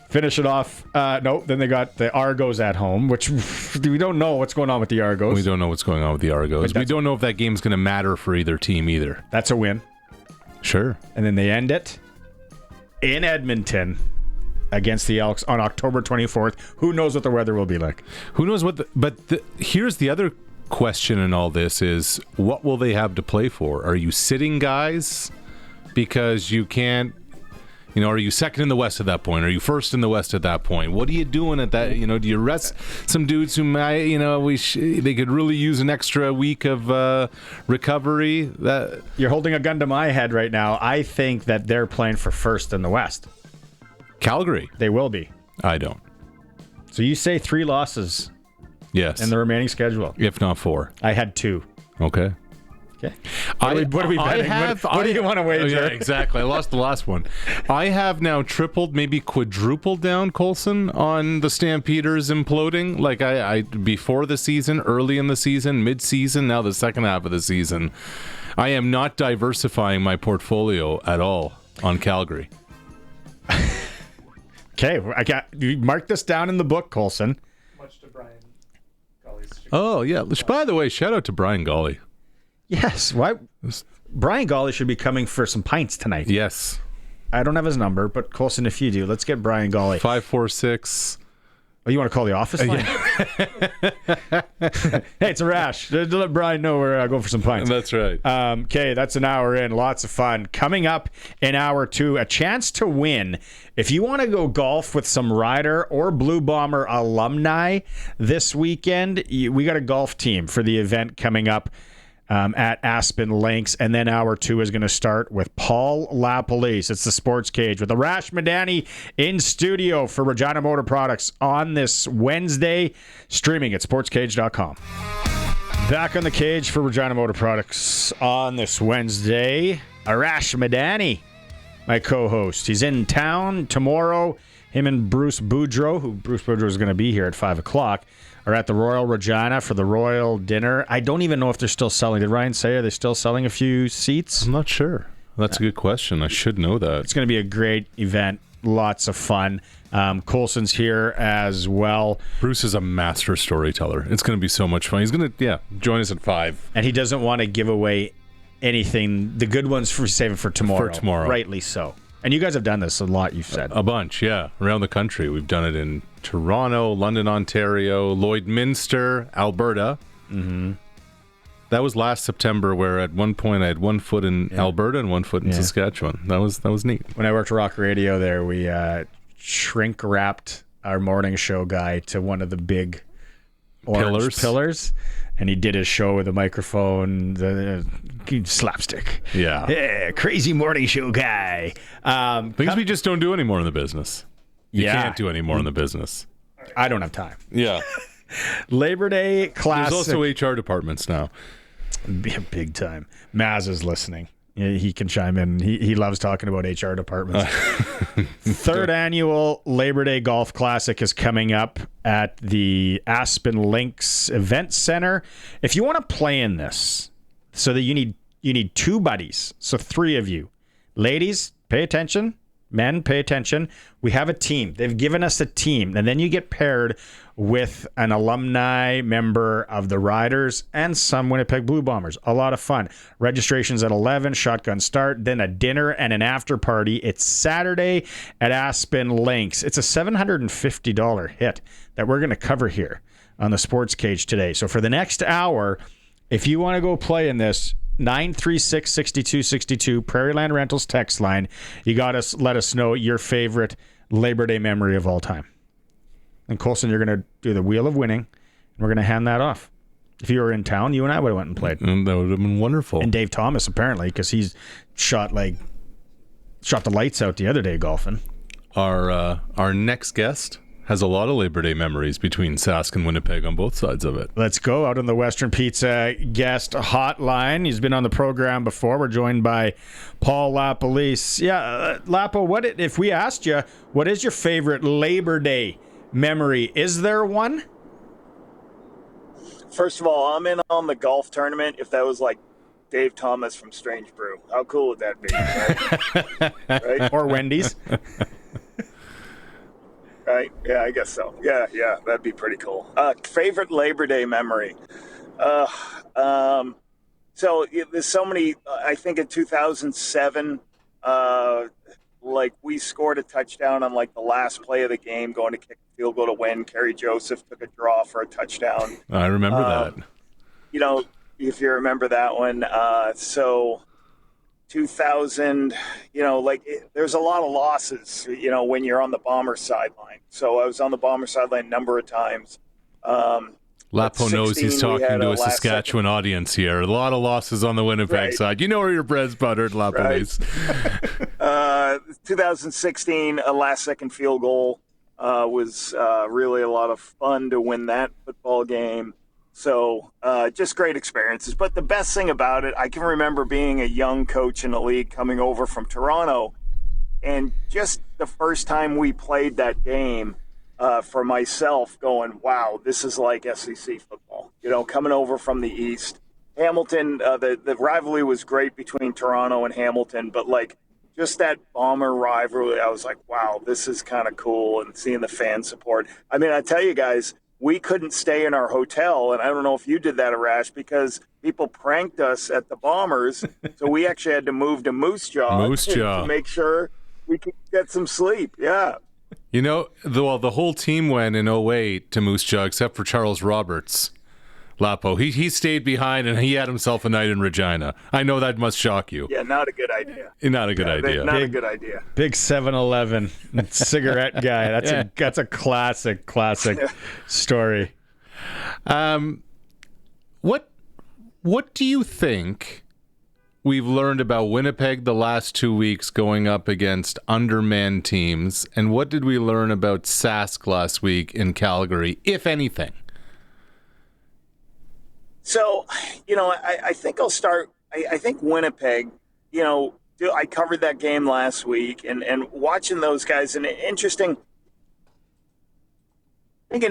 Finish it off. No, then they got the Argos at home, which we don't know what's going on with the Argos. We don't know what's going on with the Argos. We don't know if that game's going to matter for either team either. That's a win. Sure. And then they end it in Edmonton against the Elks on October 24th. Who knows what the weather will be like? Who knows what here's the other question in all this is, what will they have to play for? Are you sitting guys because you can't, are you second in the West at that point? Are you first in the West at that point? What are you doing at that? Do you rest some dudes who might, they could really use an extra week of recovery? That you're holding a gun to my head right now. I think that they're playing for first in the West. Calgary. They will be. I don't. So you say 3 losses. Yes. In the remaining schedule. If not 4. I had 2. Okay. Okay. What are we betting? What do you want to wager? Yeah, exactly. I lost the last one. I have now tripled, maybe quadrupled down, Colson, on the Stampeders imploding. Like I before the season, early in the season, mid-season, now the second half of the season. I am not diversifying my portfolio at all on Calgary. Okay, you mark this down in the book, Colson. Much to Brian Golly's. Oh yeah. By the way, shout out to Brian Golly. Yes. Why? Brian Golly should be coming for some pints tonight. Yes. I don't have his number, but Colson, if you do, let's get Brian Golly. 546. Oh, you want to call the office line? Hey, it's Arash. Let Brian know we're going for some pints. That's right. Okay, that's an hour in. Lots of fun. Coming up in hour 2, a chance to win. If you want to go golf with some Rider or Blue Bomber alumni this weekend, we got a golf team for the event coming up at Aspen Links. And then hour 2 is going to start with Paul LaPolice. It's the Sports Cage with Arash Madani in studio for Regina Motor Products on this Wednesday, streaming at sportscage.com. Back on the cage for Regina Motor Products on this Wednesday, Arash Madani, my co-host. He's in town tomorrow. Him and Bruce Boudreau, who Bruce Boudreau is going to be here at 5 o'clock, are at the Royal Regina for the Royal Dinner. I don't even know if they're still selling. Did Ryan say, are they still selling a few seats? I'm not sure. That's a good question. I should know that. It's going to be a great event. Lots of fun. Colson's here as well. Bruce is a master storyteller. It's going to be so much fun. He's going to, join us at 5. And he doesn't want to give away anything. The good ones for saving for tomorrow. For tomorrow. Rightly so. And you guys have done this a lot, you've said. A bunch, yeah. Around the country. We've done it in Toronto, London, Ontario, Lloydminster, Alberta. Mm-hmm. That was last September, where at one point I had 1 foot in Alberta and 1 foot in Saskatchewan. That was neat. When I worked at Rock Radio there, we shrink wrapped our morning show guy to one of the big orange pillars, and he did his show with a microphone, the slapstick. Yeah, crazy morning show guy. Things we just don't do anymore in the business. You can't do any more in the business. I don't have time. Yeah. Labor Day Classic. There's also HR departments now. Big time. Maz is listening. He can chime in. He loves talking about HR departments. Third annual Labor Day Golf Classic is coming up at the Aspen Links Event Center. If you want to play in this, so that you need 2 buddies, so 3 of you. Ladies, pay attention. Men, pay attention. We have a team. They've given us a team. And then you get paired with an alumni member of the Riders and some Winnipeg Blue Bombers. A lot of fun. Registration's at 11, shotgun start, then a dinner and an after party. It's Saturday at Aspen Links. It's a $750 hit that we're going to cover here on the Sports Cage today. So for the next hour, if you want to go play in this, 936-6262, Prairie Land Rentals text line. You got to let us know your favorite Labor Day memory of all time. And Colson, you're going to do the Wheel of Winning, and we're going to hand that off. If you were in town, you and I would have went and played. And that would have been wonderful. And Dave Thomas, apparently, because he's shot the lights out the other day golfing. Our next guest has a lot of Labor Day memories between Sask and Winnipeg on both sides of it. Let's go out on the Western Pizza guest hotline. He's been on the program before. We're joined by Paul LaPolice. Yeah, Lapo, if we asked you, what is your favorite Labor Day memory? Is there one? First of all, I'm in on the golf tournament if that was like Dave Thomas from Strange Brew. How cool would that be? Right? Or Wendy's. Right? Yeah, I guess so. Yeah, that'd be pretty cool. Favorite Labor Day memory. So there's so many. I think in 2007, we scored a touchdown on the last play of the game, going to kick a field goal to win. Kerry Joseph took a draw for a touchdown. I remember that. If you remember that one. So 2000, there's a lot of losses, when you're on the Bomber sideline. So I was on the Bomber sideline a number of times. Lapo knows he's talking to a Saskatchewan audience here. A lot of losses on the Winnipeg side. You know where your bread's buttered, Lapo is. 2016, a last-second field goal was really a lot of fun to win that football game. So just great experiences. But the best thing about it, I can remember being a young coach in the league coming over from Toronto, and just the first time we played that game, for myself going, wow, this is like SEC football. Coming over from the East. Hamilton, the rivalry was great between Toronto and Hamilton, but just that Bomber rivalry, I was like, wow, this is kind of cool, and seeing the fan support. I mean, I tell you guys, we couldn't stay in our hotel, and I don't know if you did that, Arash, because people pranked us at the Bombers, so we actually had to move to Moose Jaw to make sure we could get some sleep. Yeah. The whole team went in 2008 to Moose Jaw, except for Charles Roberts. Lapo, he stayed behind, and he had himself a night in Regina. I know that must shock you. Yeah, not a good idea. Not a good idea. Not a good idea. Big 7-Eleven cigarette guy. That's a classic story. What do you think we've learned about Winnipeg the last 2 weeks going up against undermanned teams, and what did we learn about Sask last week in Calgary, if anything? So, I think I'll start. I think Winnipeg, I covered that game last week, and watching those guys, and an interesting thing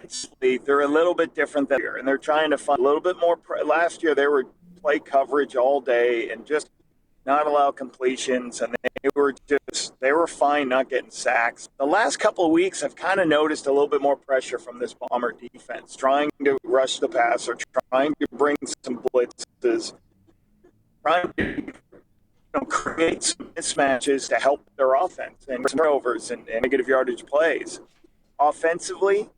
is they're a little bit different this year, and they're trying to find a little bit more. Last year, they were play coverage all day and just not allow completions, and they were fine not getting sacks. The last couple of weeks, I've kind of noticed a little bit more pressure from this Bomber defense, trying to rush the passer, trying to bring some blitzes, trying to create some mismatches to help their offense and turnovers and negative yardage plays. Offensively,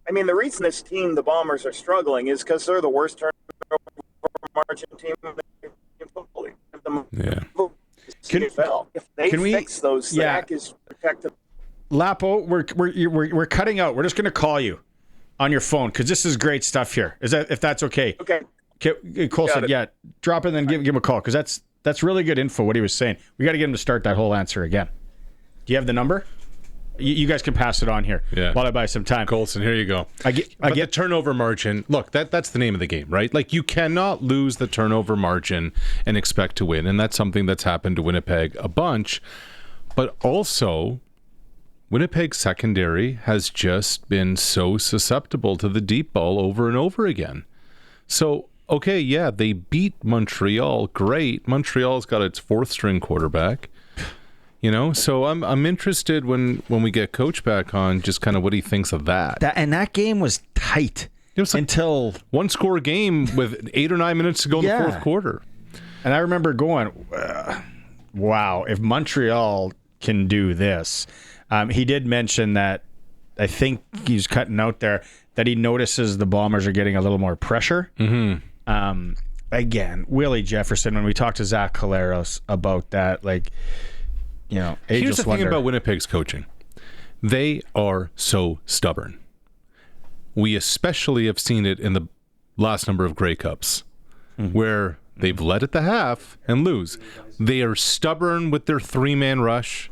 I mean, the reason this team, the Bombers, are struggling is because they're the worst turnover margin team in football. Yeah. If they fix those, Zach is protected. Lapo, we're cutting out. We're just going to call you on your phone because this is great stuff here. If that's okay? Okay. Cole said, yeah, drop it and then give him a call because that's really good info, what he was saying. We got to get him to start that whole answer again. Do you have the number? You guys can pass it on here while I buy some time. Colson, here you go. I get the turnover margin. Look, that's the name of the game, right? Like, you cannot lose the turnover margin and expect to win, and that's something that's happened to Winnipeg a bunch. But also, Winnipeg's secondary has just been so susceptible to the deep ball over and over again. So, okay, yeah, they beat Montreal. Great. Montreal's got its fourth-string quarterback. So I'm interested when we get Coach back on, just kind of what he thinks of that. And that game was tight. It was like until one-score game with 8 or 9 minutes to go in the fourth quarter. And I remember going, wow, if Montreal can do this. He did mention that, I think he's cutting out there, that he notices the Bombers are getting a little more pressure. Mm-hmm. Again, Willie Jefferson, when we talked to Zach Collaros about that, here's the thing about Winnipeg's coaching. They are so stubborn. We especially have seen it in the last number of Grey Cups, where they've led at the half and lose. They are stubborn with their 3-man rush.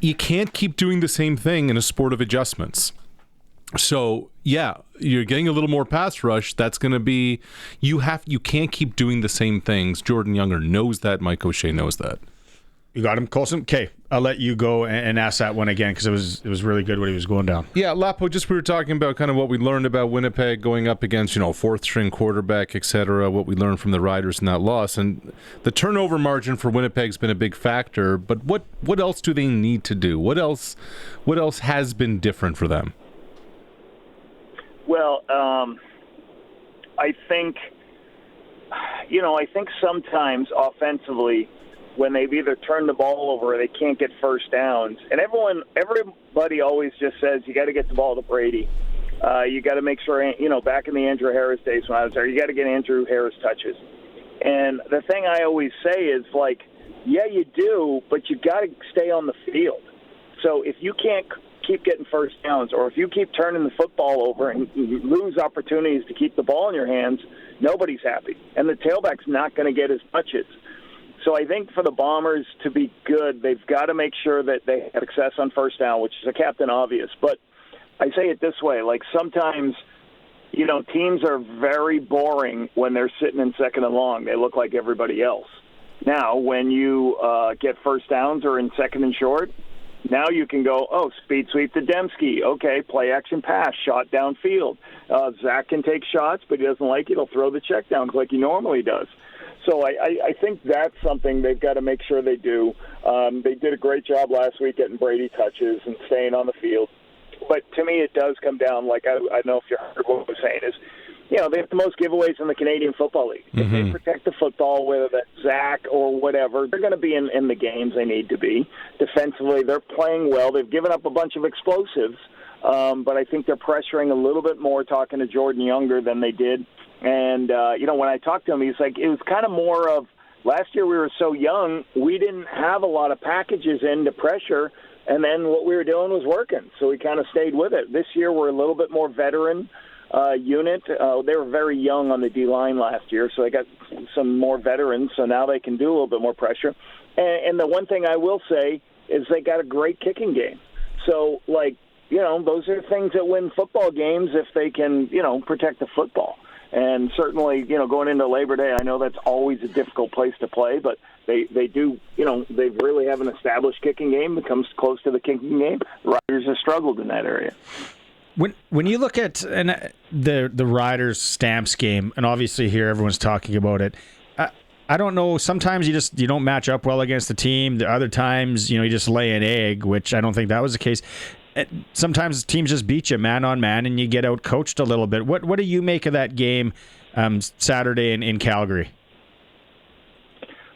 You can't keep doing the same thing in a sport of adjustments. So, yeah, you're getting a little more pass rush. That's going to be... You can't keep doing the same things. Jordan Younger knows that. Mike O'Shea knows that. You got him, Colson? Okay, I'll let you go and ask that one again because it was really good what he was going down. Yeah, Lapo, we were talking about kind of what we learned about Winnipeg going up against, fourth-string quarterback, etc., what we learned from the Riders in that loss. And the turnover margin for Winnipeg's been a big factor, but what else do they need to do? What else has been different for them? Well, I think sometimes offensively, when they've either turned the ball over or they can't get first downs, and everybody always just says you got to get the ball to Brady. You got to make sure, back in the Andrew Harris days when I was there, you got to get Andrew Harris touches. And the thing I always say is, yeah, you do, but you got to stay on the field. So if you can't keep getting first downs, or if you keep turning the football over and you lose opportunities to keep the ball in your hands, nobody's happy. And the tailback's not going to get his touches. So I think for the Bombers to be good, they've got to make sure that they have success on first down, which is a captain obvious. But I say it this way, sometimes, teams are very boring when they're sitting in second and long. They look like everybody else. Now, when you get first downs or in second and short, now you can go, speed sweep to Dembski. Okay, play action pass, shot downfield. Zach can take shots, but he doesn't like it. He'll throw the checkdowns like he normally does. So I think that's something they've got to make sure they do. They did a great job last week getting Brady touches and staying on the field. But to me, it does come down, I don't know if you heard what I was saying, is, they have the most giveaways in the Canadian Football League. Mm-hmm. If they protect the football, whether that's Zach or whatever, they're going to be in the games they need to be. Defensively, they're playing well. They've given up a bunch of explosives, but I think they're pressuring a little bit more, talking to Jordan Younger, than they did. And, when I talked to him, he's like, it was kind of more of, last year we were so young, we didn't have a lot of packages in to pressure, and then what we were doing was working. So we kind of stayed with it. This year we're a little bit more veteran unit. They were very young on the D-line last year, so they got some more veterans, so now they can do a little bit more pressure. And the one thing I will say is they got a great kicking game. So, those are things that win football games if they can, protect the football. And certainly, going into Labor Day, I know that's always a difficult place to play, but they do, they really have an established kicking game that comes close to the kicking game. Riders have struggled in that area. When you look at the Riders Stamps game, and obviously here everyone's talking about it, I don't know, sometimes you don't match up well against the team. The other times, you just lay an egg, which I don't think that was the case. Sometimes teams just beat you man on man and you get out coached a little bit. What do you make of that game Saturday in Calgary?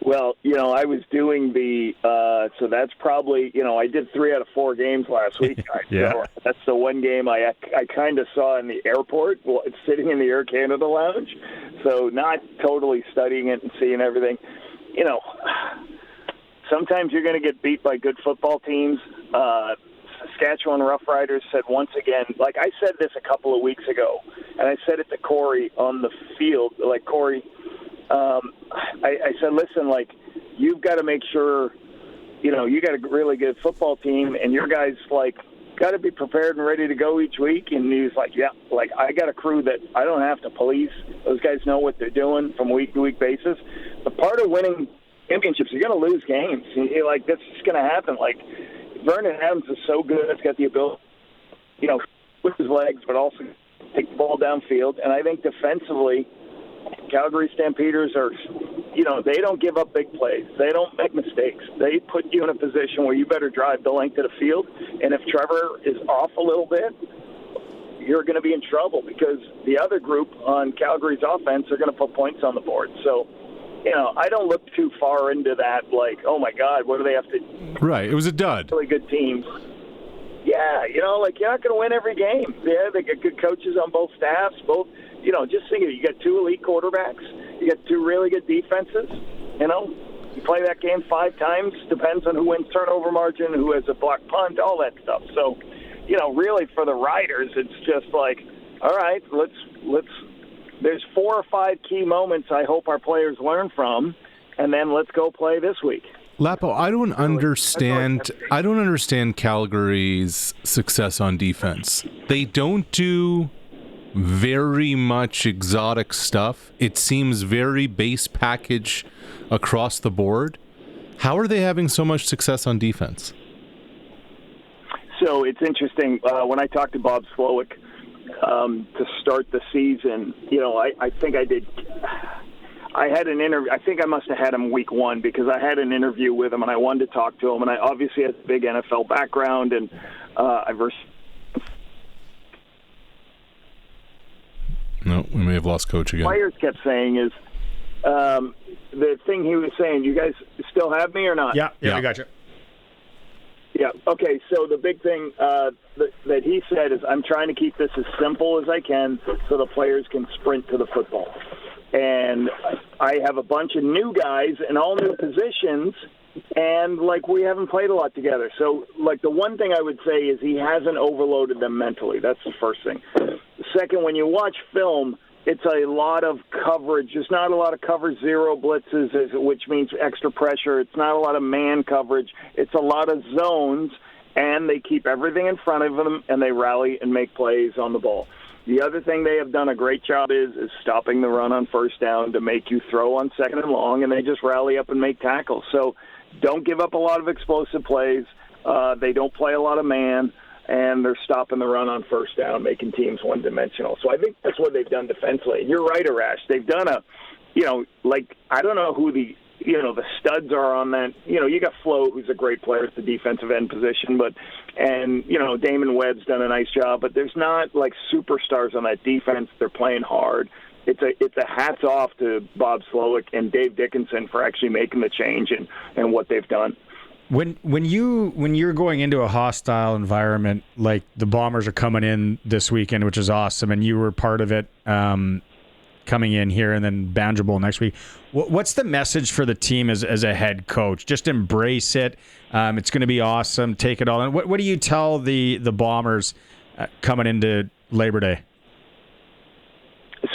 Well, I was doing so that's probably, I did 3 out of 4 games last week. Yeah. So that's the one game I kind of saw in the airport, sitting in the Air Canada lounge. So not totally studying it and seeing everything. Sometimes you're going to get beat by good football teams. Saskatchewan Roughriders said once again, like I said this a couple of weeks ago, and I said it to Corey on the field, like, Corey, I said, listen, like, you've got to make sure, you got a really good football team, and your guys, like, got to be prepared and ready to go each week. And he was like, yeah, like, I got a crew that I don't have to police. Those guys know what they're doing from week-to-week basis. But part of winning championships, you're going to lose games. You're like, that's just going to happen. Like, Vernon Adams is so good. He's got the ability, with his legs, but also take the ball downfield. And I think defensively, Calgary Stampeders are, they don't give up big plays. They don't make mistakes. They put you in a position where you better drive the length of the field. And if Trevor is off a little bit, you're going to be in trouble because the other group on Calgary's offense are going to put points on the board. So, I don't look too far into that, like, oh, my God, what do they have to do? Right, it was a dud. Really good teams. Yeah, like, you're not going to win every game. Yeah, they got good coaches on both staffs. Just think of it. You got 2 elite quarterbacks. You got 2 really good defenses. You play that game 5 times. Depends on who wins turnover margin, who has a block punt, all that stuff. So, really for the Riders, it's just like, all right, let's. There's 4 or 5 key moments I hope our players learn from, and then let's go play this week. Lapo, I don't understand Calgary's success on defense. They don't do very much exotic stuff. It seems very base package across the board. How are they having so much success on defense? So it's interesting. When I talked to Bob Slowick to start the season, I think I had an interview. I think I must have had him week 1 because I had an interview with him and I wanted to talk to him. And I obviously have a big NFL background and No, we may have lost coach again. Players kept saying is the thing he was saying. You guys still have me or not? Yeah, we got you. Yeah. Okay. So the big thing that he said is, I'm trying to keep this as simple as I can so the players can sprint to the football. And I have a bunch of new guys in all new positions, and, like, we haven't played a lot together. So, like, the one thing I would say is he hasn't overloaded them mentally. That's the first thing. Second, when you watch film, it's a lot of coverage. There's not a lot of cover zero blitzes, which means extra pressure. It's not a lot of man coverage. It's a lot of zones, and they keep everything in front of them, and they rally and make plays on the ball. The other thing they have done a great job is stopping the run on first down to make you throw on second and long, and they just rally up and make tackles. So don't give up a lot of explosive plays. They don't play a lot of man, and they're stopping the run on first down, making teams one-dimensional. So I think that's what they've done defensively. And you're right, Arash. They've done I don't know who the studs are on that. You got Flo, who's a great player at the defensive end position, and Damon Webb's done a nice job, but there's not like superstars on that defense. They're playing hard. It's a hats off to Bob Slowick and Dave Dickinson for actually making the change and what they've done. When you're going into a hostile environment, like the Bombers are coming in this weekend, which is awesome, and you were part of it, coming in here, and then Banjo Bowl next week. What's the message for the team as a head coach? Just embrace it. It's going to be awesome. Take it all in. What do you tell the Bombers coming into Labor Day?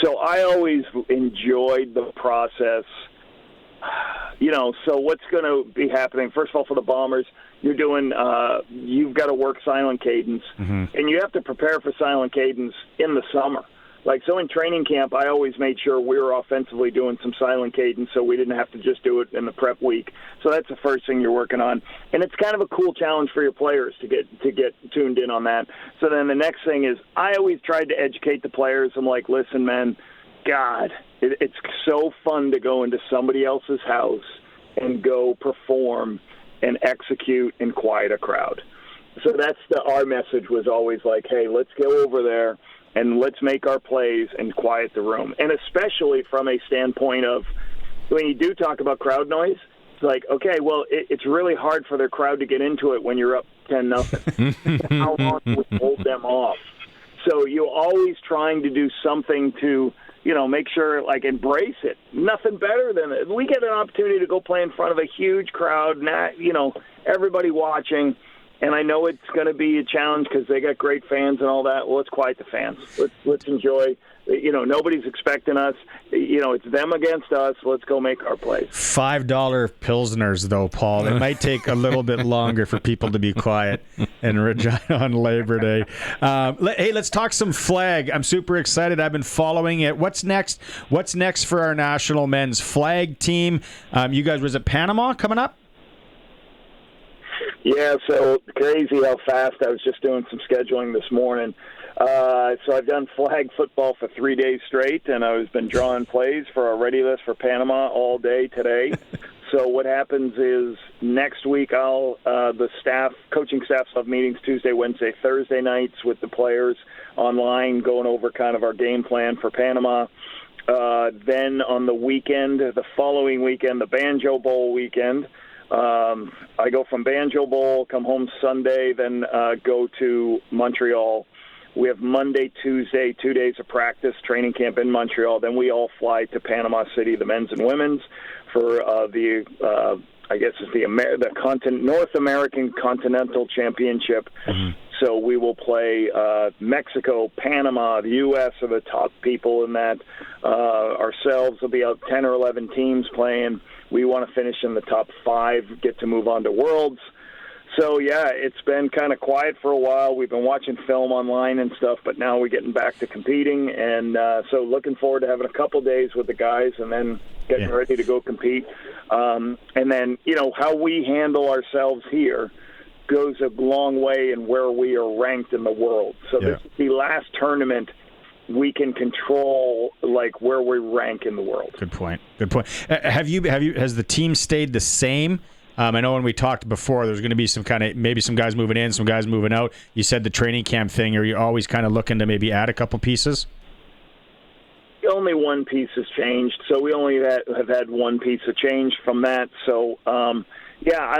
So I always enjoyed the process. So what's going to be happening? First of all, for the Bombers, you've got to work silent cadence, and you have to prepare for silent cadence in the summer. Like, so in training camp, I always made sure we were offensively doing some silent cadence so we didn't have to just do it in the prep week. So that's the first thing you're working on. And it's kind of a cool challenge for your players to get tuned in on that. So then the next thing is I always tried to educate the players. I'm like, listen, man, God, it's so fun to go into somebody else's house and go perform and execute and quiet a crowd. So that's our message was always like, hey, let's go over there and let's make our plays and quiet the room. And especially from a standpoint of, when you do talk about crowd noise, it's like, okay, well, it's really hard for their crowd to get into it when you're up 10-0. How long do we hold them off? So you're always trying to do something to, make sure, embrace it. Nothing better than it. We get an opportunity to go play in front of a huge crowd, everybody watching. And I know it's going to be a challenge because they got great fans and all that. Well, let's quiet the fans. Let's enjoy. Nobody's expecting us. It's them against us. Let's go make our plays. $5 Pilsners, though, Paul. It might take a little bit longer for people to be quiet in Regina on Labor Day. Hey, let's talk some flag. I'm super excited. I've been following it. What's next? What's next for our national men's flag team? You guys, was it Panama coming up? Yeah, so crazy how fast. I was just doing some scheduling this morning. So I've done flag football for 3 days straight, and I've been drawing plays for our ready list for Panama all day today. So what happens is next week the coaching staffs have meetings Tuesday, Wednesday, Thursday nights with the players online, going over kind of our game plan for Panama. Then on the following weekend, the Banjo Bowl weekend, I go from Banjo Bowl, come home Sunday, then go to Montreal. We have Monday, Tuesday, 2 days of practice, training camp in Montreal. Then we all fly to Panama City, the men's and women's, for the North American Continental Championship. Mm-hmm. So we will play Mexico, Panama, the U.S. are the top people in that. Ourselves will be out 10 or 11 teams playing. We want to finish in the top 5, get to move on to Worlds. So, yeah, it's been kind of quiet for a while. We've been watching film online and stuff, but now we're getting back to competing. And so looking forward to having a couple days with the guys and then getting ready to go compete. And then, how we handle ourselves here goes a long way in where we are ranked in the world. So this is the last tournament we can control, where we rank in the world. Good point. Has the team stayed the same? I know when we talked before, there's going to be some guys moving in, some guys moving out. You said the training camp thing. Are you always kind of looking to maybe add a couple pieces? Only one piece has changed, so we only have had one piece of change from that. So, I'm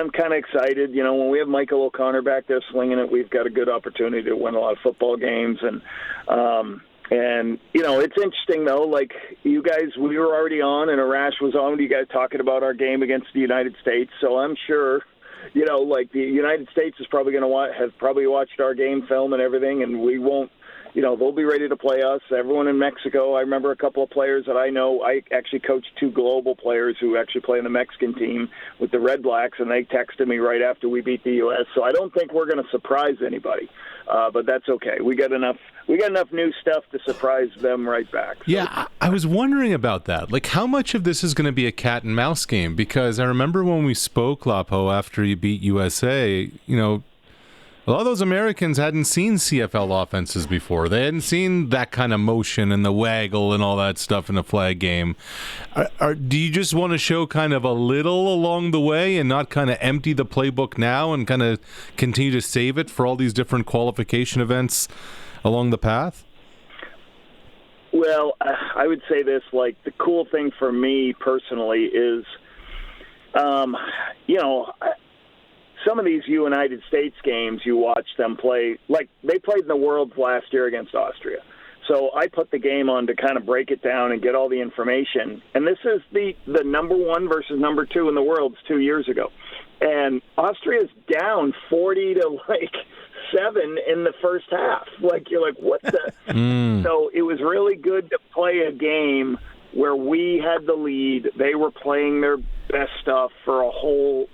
kind of excited. When we have Michael O'Connor back there slinging it, we've got a good opportunity to win a lot of football games. And it's interesting, though, you guys, we were already on and Arash was on, you guys talking about our game against the United States. So I'm sure, the United States is probably going to have probably watched our game film and everything, and we won't, they'll be ready to play us. Everyone in Mexico, I remember a couple of players that I know. I actually coached 2 global players who actually play in the Mexican team with the Red Blacks, and they texted me right after we beat the U.S. So I don't think we're going to surprise anybody, but that's okay. We got enough new stuff to surprise them right back. So. Yeah, I was wondering about that. How much of this is going to be a cat and mouse game? Because I remember when we spoke, Lapo, after you beat USA, a lot of those Americans hadn't seen CFL offenses before. They hadn't seen that kind of motion and the waggle and all that stuff in a flag game. Do you just want to show kind of a little along the way and not kind of empty the playbook now and kind of continue to save it for all these different qualification events along the path? Well, I would say this, the cool thing for me personally is, some of these United States games, you watch them play, they played in the Worlds last year against Austria. So I put the game on to kind of break it down and get all the information. And this is the number 1 versus number 2 in the Worlds 2 years ago. And Austria's down 40 to 7 in the first half. You're like, what the? So it was really good to play a game where we had the lead. They were playing their best stuff for a whole,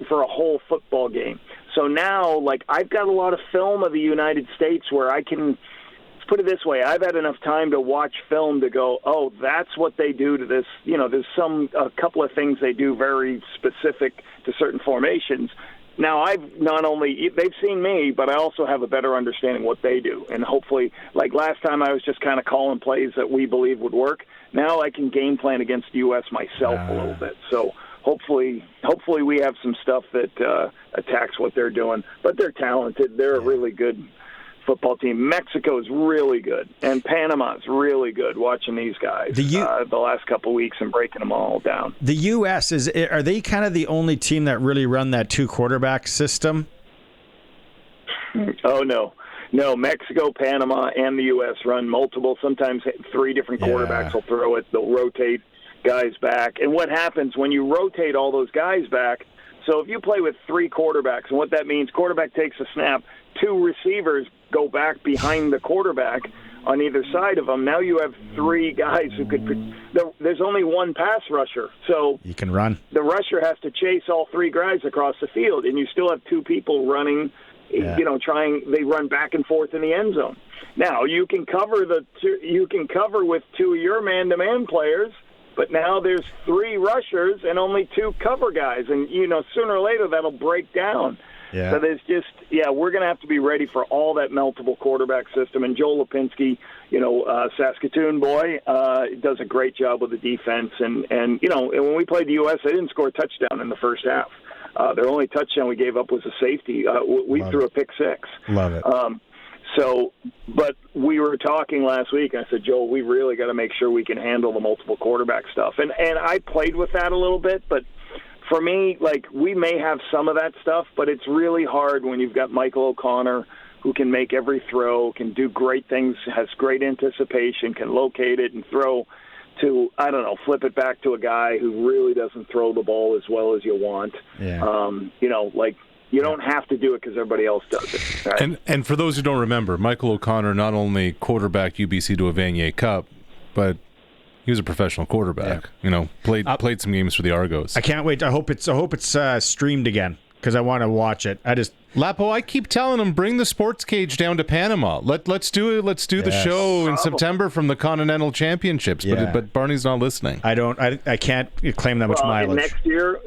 for a whole football game. So now, I've got a lot of film of the United States where I can, let's put it this way, I've had enough time to watch film to go, oh, that's what they do to this. There's a couple of things they do very specific to certain formations. Now, they've seen me, but I also have a better understanding what they do. And hopefully, last time I was just kind of calling plays that we believe would work. Now I can game plan against the U.S. myself a little bit. So hopefully we have some stuff that attacks what they're doing. But they're talented. They're a really good football team. Mexico is really good, and Panama is really good. Watching these guys the last couple of weeks and breaking them all down. The U.S. are they kind of the only team that really run that 2 quarterback system? Oh no. No, Mexico, Panama, and the U.S. run multiple, sometimes 3 different quarterbacks will throw it. They'll rotate guys back. And what happens when you rotate all those guys back, so if you play with 3 quarterbacks, and what that means, quarterback takes a snap, 2 receivers go back behind the quarterback on either side of them. Now you have 3 guys who could – there's only 1 pass rusher. So you can run. The rusher has to chase all 3 guys across the field, and you still have 2 people running – they run back and forth in the end zone. Now you can cover with 2 of your man-to-man players, but now there's 3 rushers and only 2 cover guys, and sooner or later that'll break down. Yeah. So there's just we're going to have to be ready for all that multiple quarterback system. And Joel Lipinski, Saskatoon boy, does a great job with the defense. And when we played the U.S., they didn't score a touchdown in the first half. Their only touchdown we gave up was a safety. We threw a pick 6. Love it. But we were talking last week, and I said, Joel, we really got to make sure we can handle the multiple quarterback stuff. And I played with that a little bit, but for me, we may have some of that stuff, but it's really hard when you've got Michael O'Connor, who can make every throw, can do great things, has great anticipation, can locate it and throw to, flip it back to a guy who really doesn't throw the ball as well as you want. Yeah. You don't have to do it because everybody else does it. Right? And for those who don't remember, Michael O'Connor not only quarterbacked UBC to a Vanier Cup, but he was a professional quarterback. Yeah. Played some games for the Argos. I can't wait. I hope it's streamed again because I want to watch it. Lapo, I keep telling him, bring the SportsCage down to Panama. Let's do it. Let's do the show in September from the Continental Championships. Yeah. But Barney's not listening. I can't claim that much mileage.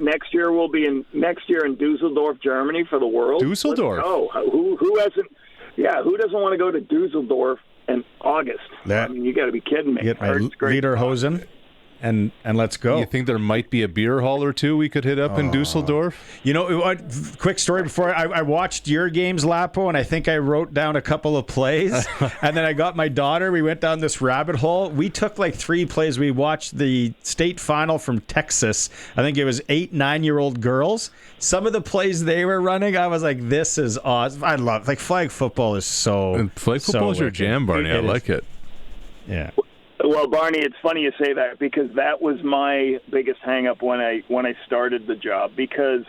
Next year we'll be in Dusseldorf, Germany for the World. Dusseldorf. Oh, who hasn't? Yeah, who doesn't want to go to Dusseldorf in August? I mean, you got to be kidding me. Get my Lederhosen. And let's go. You think there might be a beer hall or 2 we could hit up in Dusseldorf? Quick story before I watched your games, Lapo, and I think I wrote down a couple of plays. And then I got my daughter. We went down this rabbit hole. We took 3 plays. We watched the state final from Texas. I think it was 8, 9-year-old girls. Some of the plays they were running, I was like, this is awesome. I love flag football is so. And flag football is your jam, Barney. I like it. Yeah. Well, Barney, it's funny you say that because that was my biggest hang-up when I started the job, because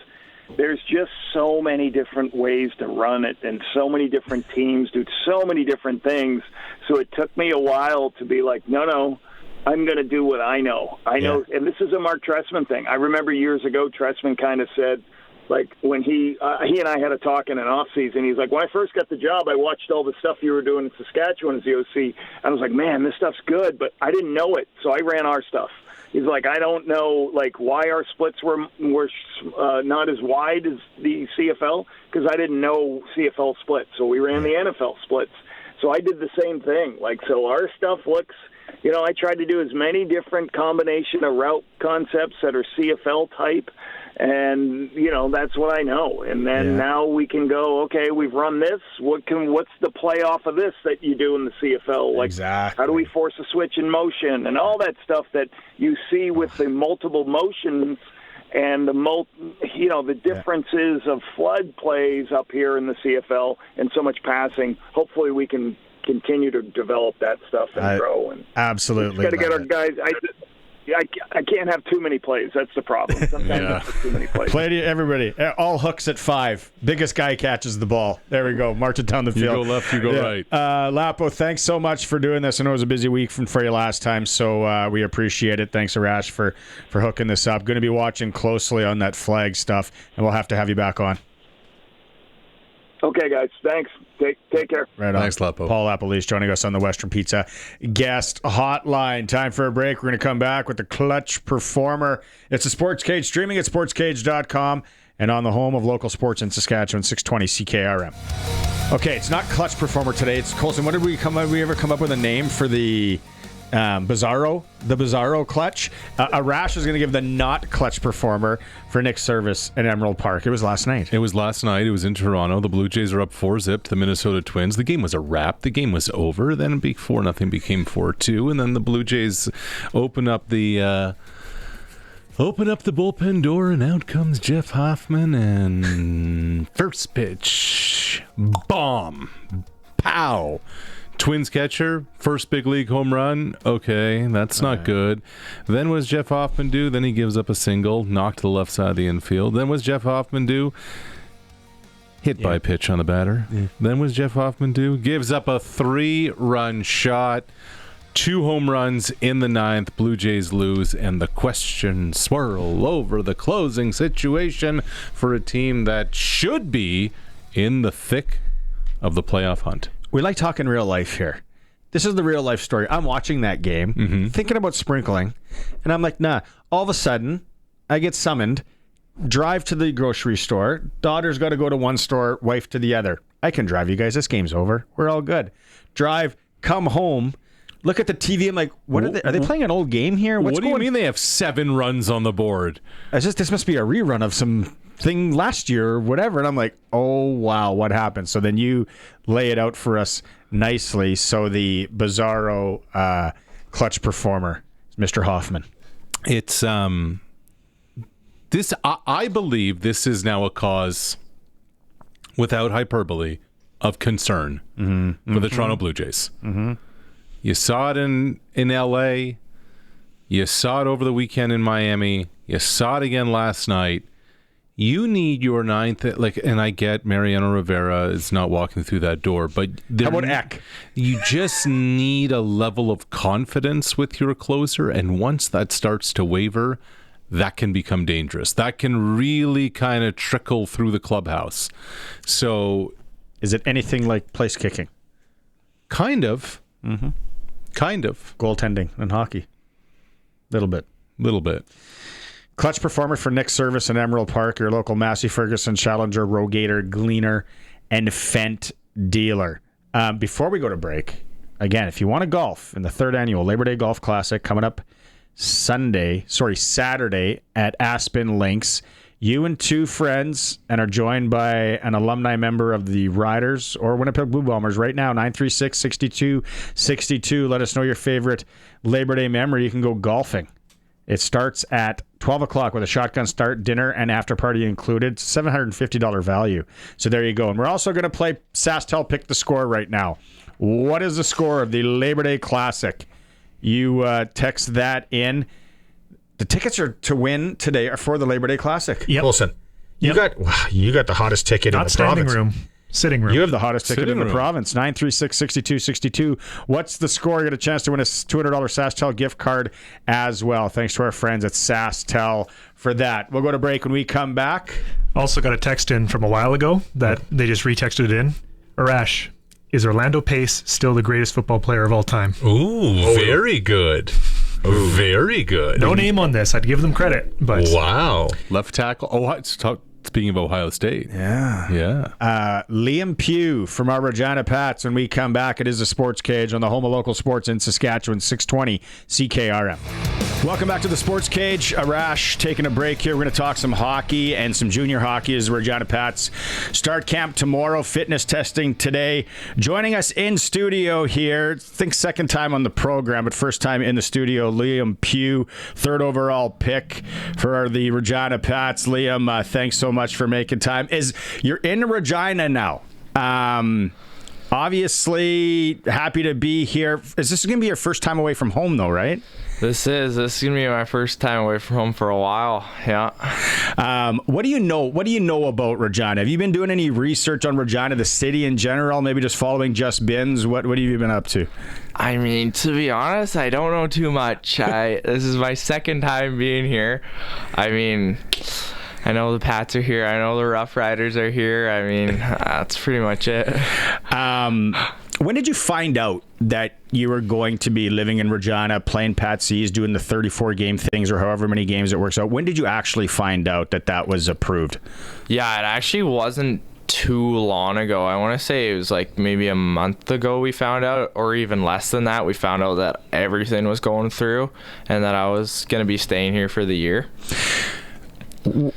there's just so many different ways to run it and so many different teams do so many different things. So it took me a while to be like, no, I'm going to do what I know. I know, and this is a Mark Trestman thing. I remember years ago Trestman kind of said, when he and I had a talk in an off season, he's like, when I first got the job, I watched all the stuff you were doing in Saskatchewan as the OC. And I was like, man, this stuff's good, but I didn't know it, so I ran our stuff. He's like, I don't know why our splits were not as wide as the CFL, because I didn't know CFL splits, so we ran the NFL splits. So I did the same thing. So our stuff looks. I tried to do as many different combination of route concepts that are CFL type, and that's what I know. And then now we can go, okay, we've run this. What's the play off of this that you do in the CFL? Exactly. How do we force a switch in motion and all that stuff that you see with the multiple motions and the differences of flood plays up here in the CFL and so much passing. Hopefully we can continue to develop that stuff and grow. And absolutely. Got to get our guys. I can't have too many plays. That's the problem. Sometimes I have too many plays. Play to everybody. All hooks at 5. Biggest guy catches the ball. There we go. March it down the field. You go left, you go right. Lapo, thanks so much for doing this. I know it was a busy week for you last time, so we appreciate it. Thanks, Arash, for hooking this up. Going to be watching closely on that flag stuff, and we'll have to have you back on. Okay, guys. Thanks. Take care. Right on. Thanks, Lapo. Paul LaPolice joining us on the Western Pizza guest hotline. Time for a break. We're going to come back with the Clutch Performer. It's a SportsCage, streaming at sportscage.com and on the home of local sports in Saskatchewan, 620 CKRM. Okay, it's not Clutch Performer today. It's Colson. Did we ever come up with a name for the Bizarro clutch. Arash is going to give the not clutch performer for Nick's service at Emerald Park. It was last night. It was last night. It was in Toronto. The Blue Jays are up 4-0 to the Minnesota Twins. The game was a wrap. The game was over. Then 4-0 became 4-2, and then the Blue Jays open up the bullpen door, and out comes Jeff Hoffman, and first pitch, bomb, pow. Twins catcher, first big league home run. Okay, that's not good. Then what does Jeff Hoffman do? Then he gives up a single, knocked to the left side of the infield. Then what does Jeff Hoffman do? Hit by pitch on the batter. Yeah. Then what does Jeff Hoffman do? Gives up a 3-run shot. 2 home runs in the 9th. Blue Jays lose, and the questions swirl over the closing situation for a team that should be in the thick of the playoff hunt. We like talking real life here. This is the real life story. I'm watching that game, thinking about sprinkling, and I'm like, nah. All of a sudden, I get summoned, drive to the grocery store. Daughter's got to go to one store, wife to the other. I can drive you guys. This game's over. We're all good. Drive, come home, look at the TV. I'm like, what are they playing an old game here? What do you mean they have 7 runs on the board? This must be a rerun of some thing last year or whatever. And I'm like, oh, wow, what happened? So then you lay it out for us nicely. So the Bizarro clutch performer, Mr. Hoffman. It's this. I believe this is now a cause, without hyperbole, of concern for the Toronto Blue Jays. You saw it in LA. You saw it over the weekend in Miami. You saw it again last night. You need your 9th, and I get Mariano Rivera is not walking through that door, but how about Eck? You just need a level of confidence with your closer, and once that starts to waver, that can become dangerous. That can really kind of trickle through the clubhouse. So, is it anything like place kicking? Kind of. Kind of. Goaltending in hockey. Little bit. Clutch performer for Nick's service in Emerald Park, your local Massey Ferguson, Challenger, Rogator, Gleaner, and Fent dealer. Before we go to break, again, if you want to golf in the 3rd annual Labor Day Golf Classic coming up Saturday at Aspen Links, you and 2 friends and are joined by an alumni member of the Riders or Winnipeg Blue Bombers right now, 936-6262. Let us know your favorite Labor Day memory. You can go golfing. It starts at 12 o'clock with a shotgun start, dinner, and after party included. $750 value. So there you go. And we're also going to play SaskTel Pick the Score right now. What is the score of the Labor Day Classic? You text that in. The tickets are to win today are for the Labor Day Classic. Yep. Wilson, you got the hottest ticket in the province. Sitting room. You have the hottest ticket in the province. 936-6262. What's the score? You get a chance to win a $200 SaskTel gift card as well. Thanks to our friends at SaskTel for that. We'll go to break when we come back. Also got a text in from a while ago that they just retexted it in. Arash, is Orlando Pace still the greatest football player of all time? Ooh, very good. Very good. No name on this. I'd give them credit, but wow. Left tackle. Speaking of Ohio State. Yeah. Liam Pugh from our Regina Pats. When we come back, it is the Sports Cage on the home of local sports in Saskatchewan, 620 CKRM. Welcome back to the Sports Cage. Arash taking a break here. We're going to talk some hockey and some junior hockey as the Regina Pats start camp tomorrow. Fitness testing today. Joining us in studio here, I think second time on the program, but first time in the studio, Liam Pugh, 3rd overall pick for the Regina Pats. Liam, thanks so much for making time. You're in Regina now. Obviously, happy to be here. Is this going to be your first time away from home, though, right? This is going to be my first time away from home for a while. Yeah. What do you know? What do you know about Regina? Have you been doing any research on Regina, the city in general? Maybe just following Just Bins? What have you been up to? I mean, to be honest, I don't know too much. This is my second time being here. I mean, I know the Pats are here. I know the Rough Riders are here. I mean, that's pretty much it. When did you find out that you were going to be living in Regina, playing Pat C's, doing the 34-game things or however many games it works out? When did you actually find out that was approved? Yeah, it actually wasn't too long ago. I want to say it was like maybe a month ago we found out, or even less than that. We found out that everything was going through and that I was going to be staying here for the year.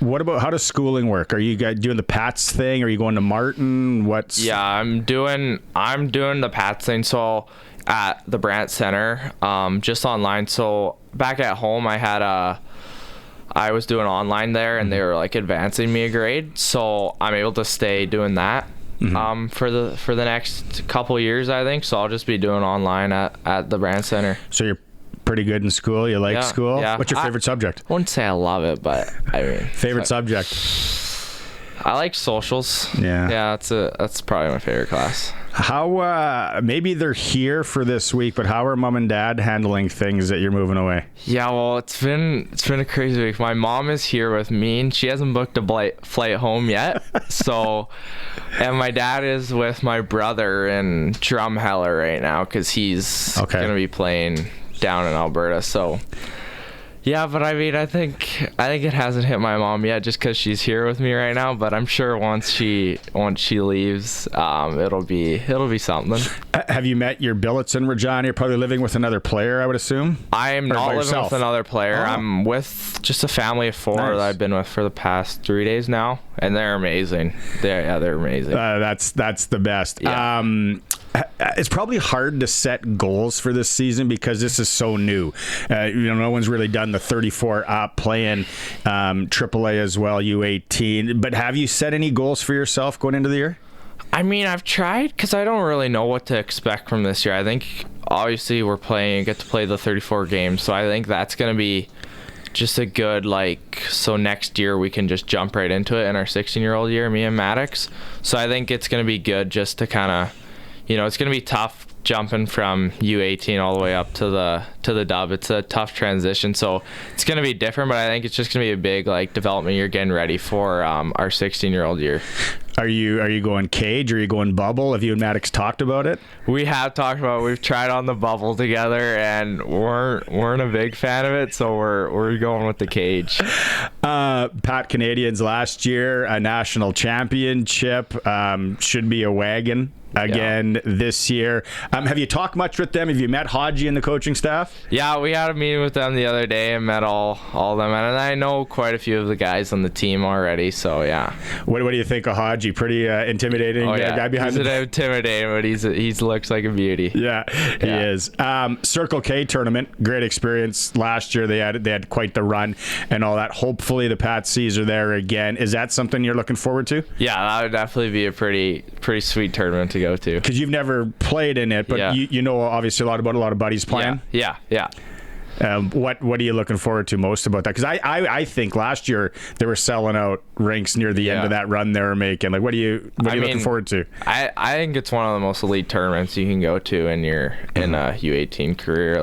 What about, how does schooling work? Are you guys doing the Pats thing? Are you going to Martin? Yeah, I'm doing the Pats thing. So at the Brant Center, just online. So back at home, I was doing online there, and they were like advancing me a grade. So I'm able to stay doing that for the next couple of years, I think. So I'll just be doing online at the Brant Center. So you're pretty good in school. You like school? Yeah. What's your favorite subject? I wouldn't say I love it, but I mean, favorite subject? I like socials. Yeah, that's probably my favorite class. How maybe they're here for this week, but how are mom and dad handling things that you're moving away? Yeah, well, it's been a crazy week. My mom is here with me, and she hasn't booked a flight home yet. So, and my dad is with my brother in Drumheller right now because he's gonna be playing down in Alberta. So yeah, but I mean, I think it hasn't hit my mom yet just because she's here with me right now, but I'm sure once she leaves, it'll be something. Have you met your billets in Regina? You're probably living with another player, I would assume. I am not living with another player. Oh. I'm with just a family of 4 that I've been with for the past 3 days now, and they're amazing. They're amazing. That's the best. Yeah. It's probably hard to set goals for this season because this is so new. No one's really done the 34 up, playing AAA as well, U18. But have you set any goals for yourself going into the year? I mean, I've tried because I don't really know what to expect from this year. I think obviously we're get to play the 34 games, so I think that's going to be just a good, so next year we can just jump right into it in our 16-year-old year, me and Maddox. So I think it's going to be good just to kind of, it's going to be tough jumping from U18 all the way up to the dub. It's a tough transition, so it's going to be different, but I think it's just going to be a big development year getting ready for our 16-year-old year. Are you going cage or are you going bubble? Have you and Maddox talked about it? We have talked about it. We've tried on the bubble together and weren't a big fan of it, so we're going with the cage. Pat Canadians last year, a national championship, should be a wagon again this year. Have you talked much with them? Have you met Haji and the coaching staff? Yeah, we had a meeting with them the other day and met all of them, and I know quite a few of the guys on the team already, so yeah. What do you think of Haji? Pretty intimidating guy behind he's intimidating, but he looks like a beauty. Yeah, he is. Circle K tournament, great experience last year. They had quite the run and all that. Hopefully the Pat C's are there again. Is that something you're looking forward to? Yeah, that would definitely be a pretty sweet tournament to go to. Because you've never played in it, but you know obviously a lot of buddies playing. Yeah. What are you looking forward to most about that? Because I think last year they were selling out rinks near the end of that run they were making. What are you looking forward to? I think it's one of the most elite tournaments you can go to in your in a U18 career.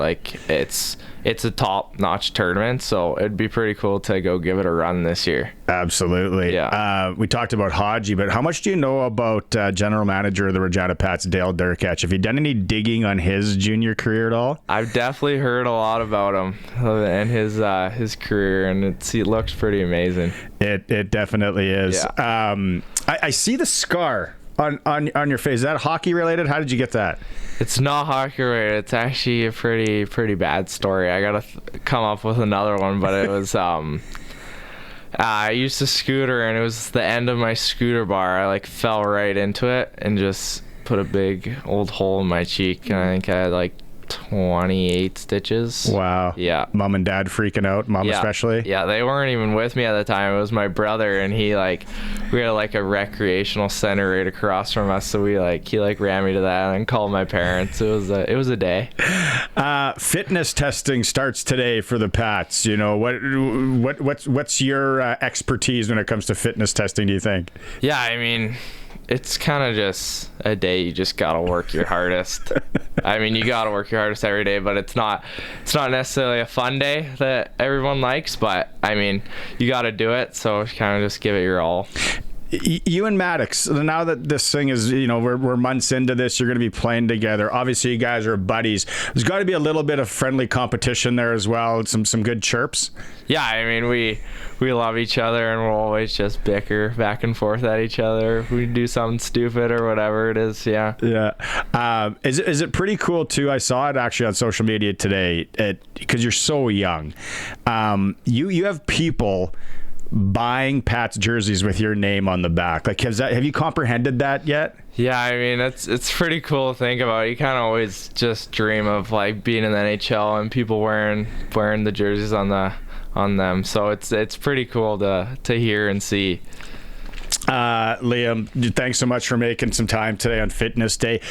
It's a top-notch tournament, so it'd be pretty cool to go give it a run this year. Absolutely. Yeah. We talked about Haji, but how much do you know about general manager of the Regina Pats, Dale Durkach? Have you done any digging on his junior career at all? I've definitely heard a lot about him and his career, and it looks pretty amazing. It definitely is. Yeah. I see the scar on your face. Is that hockey related? How did you get that? It's not hockey related. It's actually a pretty bad story. I gotta come up with another one, but it was I used a scooter and it was the end of my scooter bar. I fell right into it and just put a big old hole in my cheek, and I think I had 28 stitches. Wow. Yeah. Mom and dad freaking out, especially? Yeah, they weren't even with me at the time. It was my brother, and we had a recreational center right across from us, so he ran me to that and called my parents. It was a day. Fitness testing starts today for the Pats. What's your expertise when it comes to fitness testing, do you think? Yeah, I mean, it's kind of just a day you just gotta work your hardest. I mean, you gotta work your hardest every day, but it's not necessarily a fun day that everyone likes, but I mean, you gotta do it, so kind of just give it your all. You and Maddox, now that this thing is, we're months into this, you're going to be playing together. Obviously, you guys are buddies. There's got to be a little bit of friendly competition there as well. Some good chirps. Yeah, I mean, we love each other, and we'll always just bicker back and forth at each other if we do something stupid or whatever it is. Yeah. Yeah. Is it pretty cool too? I saw it actually on social media today because you're so young. You have people buying Pat's jerseys with your name on the back. Like, have you comprehended that yet? Yeah, I mean, it's pretty cool to think about. You kind of always just dream of like being in the NHL and people wearing the jerseys on them. So it's pretty cool to hear and see. Liam, thanks so much for making some time today on Fitness Day.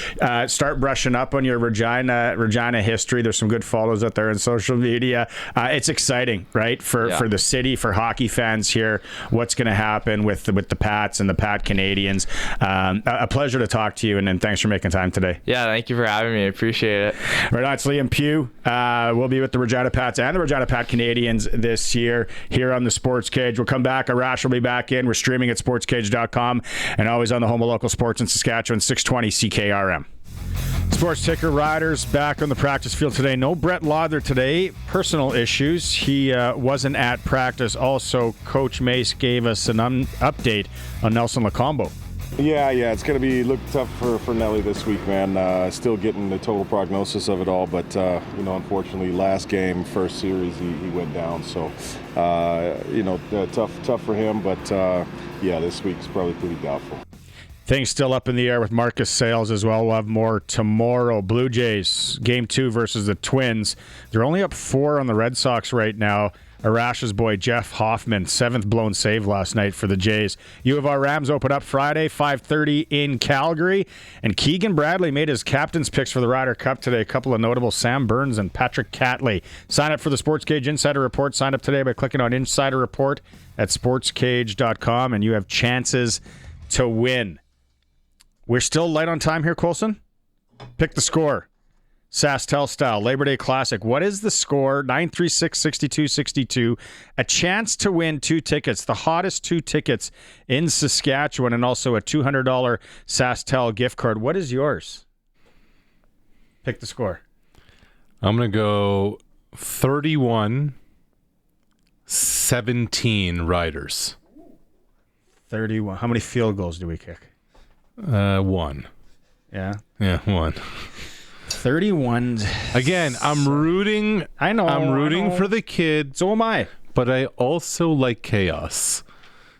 Start brushing up on your Regina history. There's some good follows out there on social media. It's exciting, right? For the city, for hockey fans here, what's going to happen with the Pats and the Pat Canadians. A pleasure to talk to you, and thanks for making time today. Yeah, thank you for having me. I appreciate it. Right on, it's Liam Pugh. We'll be with the Regina Pats and the Regina Pat Canadians this year here on the Sports Cage. We'll come back. Arash will be back in. We're streaming at SportsCage.com and always on the home of local sports in Saskatchewan, 620 CKRM. Sports Ticker Riders back on the practice field today. No Brett Lauder today. Personal issues. He wasn't at practice. Also, Coach Mace gave us an update on Nelson Lacombo. Yeah, it's going to be looking tough for Nelly this week, man. Still getting the total prognosis of it all, but unfortunately, last game, first series, he went down. So, tough for him. But this week's probably pretty doubtful. Things still up in the air with Marcus Sales as well. We'll have more tomorrow. Blue Jays, Game 2 versus the Twins. They're only up 4 on the Red Sox right now. Arash's boy Jeff Hoffman, 7th blown save last night for the Jays. U of R Rams open up Friday, 5:30 in Calgary. And Keegan Bradley made his captain's picks for the Ryder Cup today. A couple of notable, Sam Burns and Patrick Catley. Sign up for the SportsCage Insider Report. Sign up today by clicking on Insider Report at sportscage.com, and you have chances to win. We're still light on time here, Coulson. Pick the score. SaskTel style, Labor Day Classic. What is the score? 936-6262. A chance to win 2 tickets, the hottest 2 tickets in Saskatchewan, and also a $200 SaskTel gift card. What is yours? Pick the score. I'm going to go 31-17 Riders. 31. How many field goals do we kick? 1. Yeah? Yeah, 1. 31. Again, I'm rooting. I know. I'm rooting for the kid. So am I. But I also like chaos.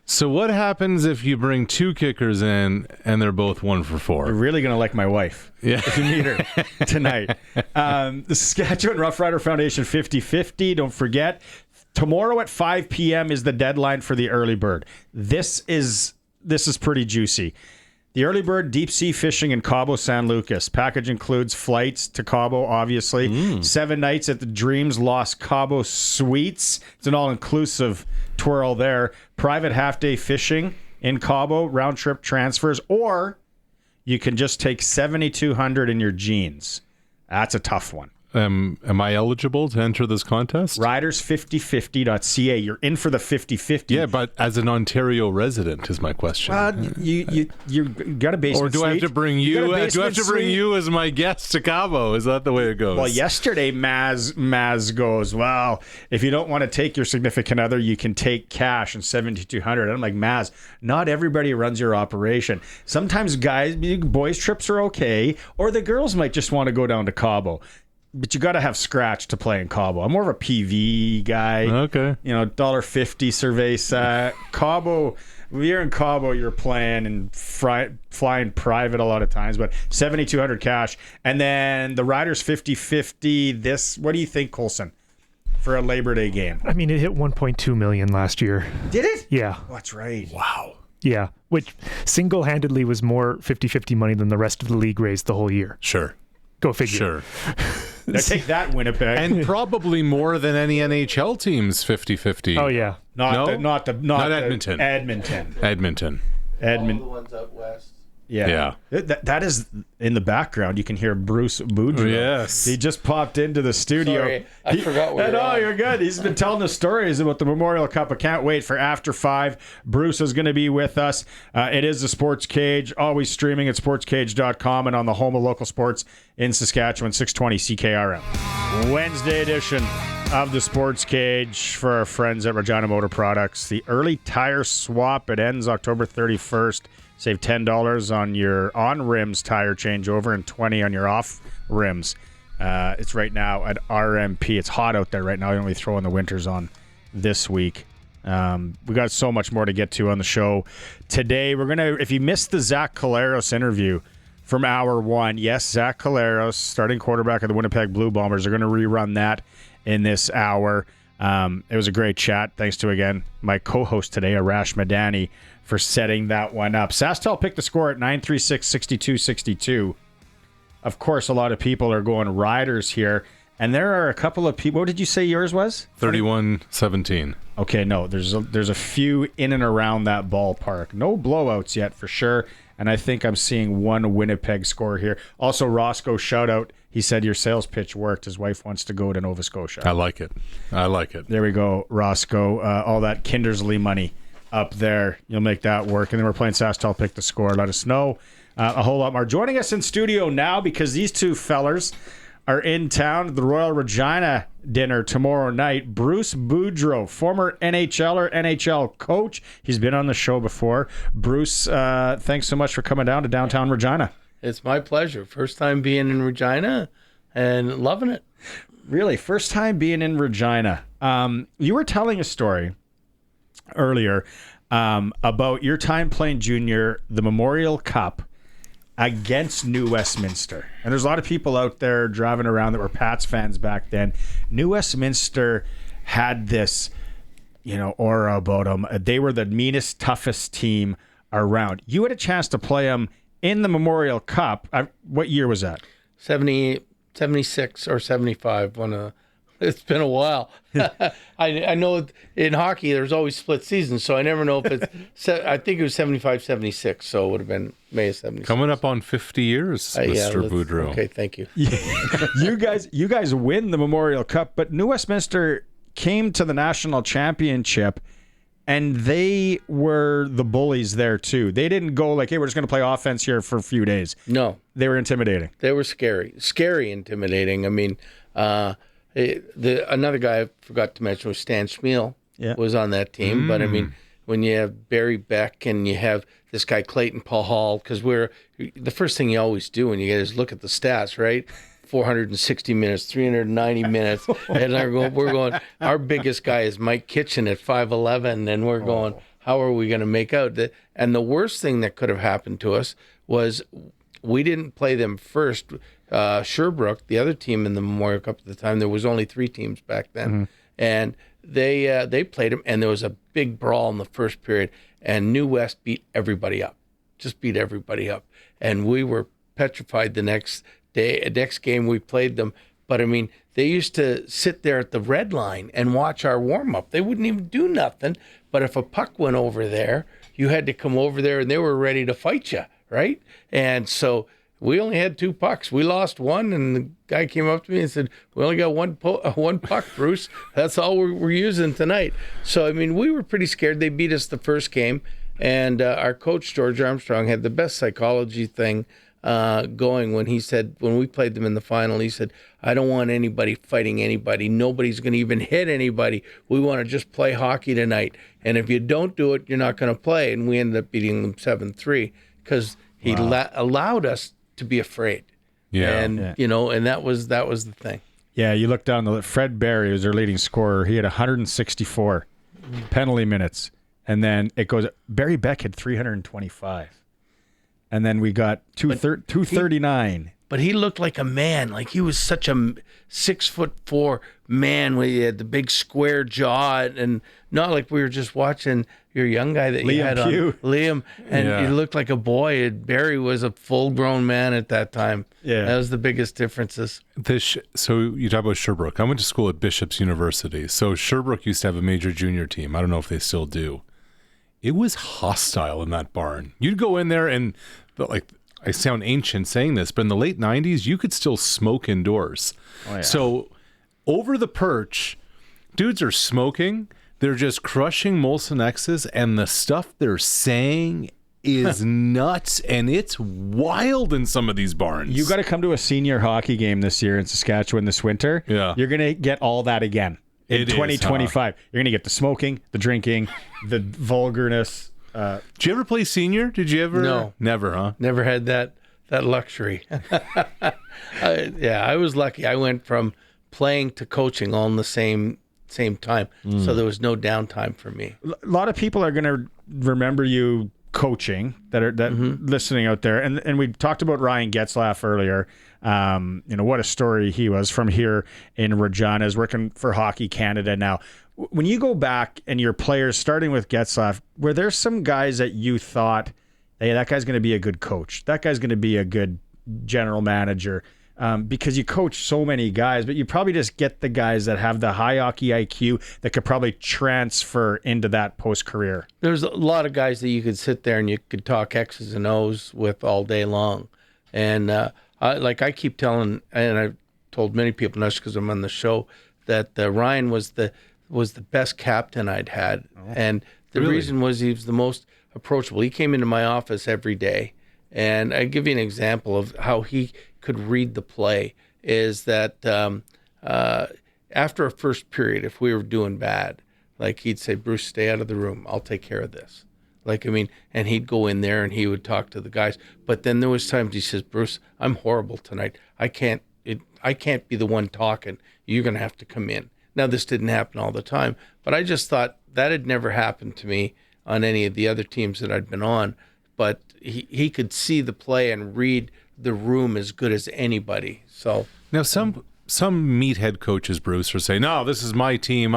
So what happens if you bring 2 kickers in and they're both 1 for 4? You're really going to like my wife. Yeah. If you meet her tonight. The Saskatchewan Rough Rider Foundation 50-50. Don't forget, tomorrow at 5 p.m. is the deadline for the early bird. This is pretty juicy. The early bird deep sea fishing in Cabo San Lucas. Package includes flights to Cabo, obviously. 7 nights at the Dreams Los Cabo Suites. It's an all-inclusive twirl there. Private half-day fishing in Cabo, round-trip transfers, or you can just take $7,200 in your jeans. That's a tough one. Am I eligible to enter this contest? Riders5050.ca. You're in for the 50-50. Yeah, but as an Ontario resident is my question. You got a basement. Or do I have to bring you? Do I have to bring you as my guest to Cabo? Is that the way it goes? Well, yesterday Maz goes, well, if you don't want to take your significant other, you can take cash and $7,200. I'm like, Maz, not everybody runs your operation. Sometimes boys trips are okay, or the girls might just want to go down to Cabo. But you got to have scratch to play in Cabo. I'm more of a PV guy. Okay. $1.50 Cerveza. Cabo, when you're in Cabo, you're playing and flying private a lot of times, but $7,200 cash. And then the Riders 50-50. What do you think, Coulson, for a Labor Day game? I mean, it hit $1.2 million last year. Did it? Yeah. Oh, that's right. Wow. Yeah, which single-handedly was more 50-50 money than the rest of the league raised the whole year. Sure. Go figure. Sure. Now take that, Winnipeg. And probably more than any NHL teams 50-50. Oh, yeah. Not Edmonton. Edmonton. Edmonton. All the ones out west. Yeah. That is in the background. You can hear Bruce Boudreau. Yes. He just popped into the studio. Sorry, I forgot we were on. You're good. He's been telling us stories about the Memorial Cup. I can't wait for After 5. Bruce is going to be with us. It is the Sports Cage, always streaming at sportscage.com and on the home of local sports in Saskatchewan, 620 CKRM. Wednesday edition of the Sports Cage for our friends at Regina Motor Products. The early tire swap, it ends October 31st. Save $10 on your on-rims tire changeover and $20 on your off-rims. It's right now at RMP. It's hot out there right now. You're only throwing the winters on this week. We got so much more to get to on the show today. We're going to, if you missed the Zach Collaros interview from hour 1, yes, Zach Collaros, starting quarterback of the Winnipeg Blue Bombers, are going to rerun that in this hour. It was a great chat. Thanks to, again, my co-host today, Arash Madani, for setting that one up. SaskTel picked the score at 936-62-62. Of course, a lot of people are going Riders here, and there are a couple of people. What did you say yours was? 31-17. Okay, no, there's a few in and around that ballpark. No blowouts yet for sure, and I think I'm seeing one Winnipeg score here. Also, Roscoe, shout out. He said your sales pitch worked. His wife wants to go to Nova Scotia. I like it. There we go, Roscoe. All that Kindersley money up there. You'll make that work. And then we're playing SaskTel Pick the Score. Let us know a whole lot more. Joining us in studio now, because these two fellers are in town, the Royal Regina dinner tomorrow night. Bruce Boudreau, former NHLer, NHL coach. He's been on the show before. Bruce, thanks so much for coming down to downtown Regina. It's my pleasure. First time being in Regina and loving it. Really? First time being in Regina. You were telling a story earlier about your time playing junior, the Memorial Cup against New Westminster. And there's a lot of people out there driving around that were Pats fans back then. New Westminster had this, aura about them. They were the meanest, toughest team around. You had a chance to play them in the Memorial Cup. What year was that? 76 or 75. It's been a while. I know in hockey there's always split seasons, so I never know if it's. I think it was 75, 76, so it would have been May of 76. Coming up on 50 years, Mr. Boudreau. Okay, thank you. You guys win the Memorial Cup, but New Westminster came to the national championship, and they were the bullies there too. They didn't go like, hey, we're just going to play offense here for a few days. No. They were intimidating. They were scary intimidating. I mean, another guy I forgot to mention was Stan Schmiel was on that team. But I mean, when you have Barry Beck and you have this guy Clayton Paul Hall, because the first thing you always do when you get is look at the stats, right? 460 minutes, 390 minutes, and we're going. Our biggest guy is Mike Kitchen at 5'11", and we're going. How are we going to make out? And the worst thing that could have happened to us was we didn't play them first. Sherbrooke, the other team in the Memorial Cup at the time, there was only 3 teams back then, and they played them, and there was a big brawl in the first period, and New West beat everybody up, and we were petrified the next game we played them. But I mean, they used to sit there at the red line and watch our warm-up. They wouldn't even do nothing, but if a puck went over there, you had to come over there, and they were ready to fight you, right? And so we only had 2 pucks. We lost one, and the guy came up to me and said, we only got one puck, Bruce. That's all we're using tonight. So, I mean, we were pretty scared. They beat us the first game, and our coach, George Armstrong, had the best psychology thing going when we played them in the final. He said, I don't want anybody fighting anybody. Nobody's going to even hit anybody. We want to just play hockey tonight. And if you don't do it, you're not going to play. And we ended up beating them 7-3 because he allowed us to be afraid. And that was the thing. Yeah, you look down Fred Barry was their leading scorer. He had 164 penalty minutes. And then it goes, Barry Beck had 325. And then we got 239. But he looked like a man. Like he was such a 6'4" man where he had the big square jaw, and not like we were just watching your young guy that you had on Liam, and he looked like a boy. Barry was a full-grown man at that time. Yeah, that was the biggest differences. So you talk about Sherbrooke. I went to school at Bishop's University. So Sherbrooke used to have a major junior team. I don't know if they still do. It was hostile in that barn. You'd go in there and I sound ancient saying this, but in the late 90s, you could still smoke indoors. Oh, yeah. So over the perch, dudes are smoking. They're just crushing Molson X's, and the stuff they're saying is nuts, and it's wild in some of these barns. You got to come to a senior hockey game this year in Saskatchewan this winter. Yeah. You're going to get all that again in 2025. You're going to get the smoking, the drinking, the vulgarness. Did you ever play senior? Did you ever? No. Never, huh? Never had that luxury. I was lucky. I went from playing to coaching all in the same time. So there was no downtime for me. A lot of people are going to remember you coaching that listening out there. And we talked about Ryan Getzlaf earlier. What a story he was from here in Regina, is working for Hockey Canada now. When you go back and your players, starting with Getzlaf, were there some guys that you thought, hey, that guy's going to be a good coach, that guy's going to be a good general manager? Because you coach so many guys, but you probably just get the guys that have the high hockey IQ that could probably transfer into that post-career. There's a lot of guys that you could sit there and you could talk X's and O's with all day long. And I keep telling, and I've told many people, not just because I'm on the show, that Ryan was the best captain I'd had. Oh, and the reason was he was the most approachable. He came into my office every day. And I give you an example of how he could read the play is that after a first period, if we were doing bad, like he'd say, Bruce, stay out of the room. I'll take care of this. And he'd go in there and he would talk to the guys. But then there was times he says, Bruce, I'm horrible tonight. I can't be the one talking. You're going to have to come in. Now, this didn't happen all the time, but I just thought that had never happened to me on any of the other teams that I'd been on. But he could see the play and read the room as good as anybody. So now some meathead coaches, Bruce, are saying, "No, this is my team.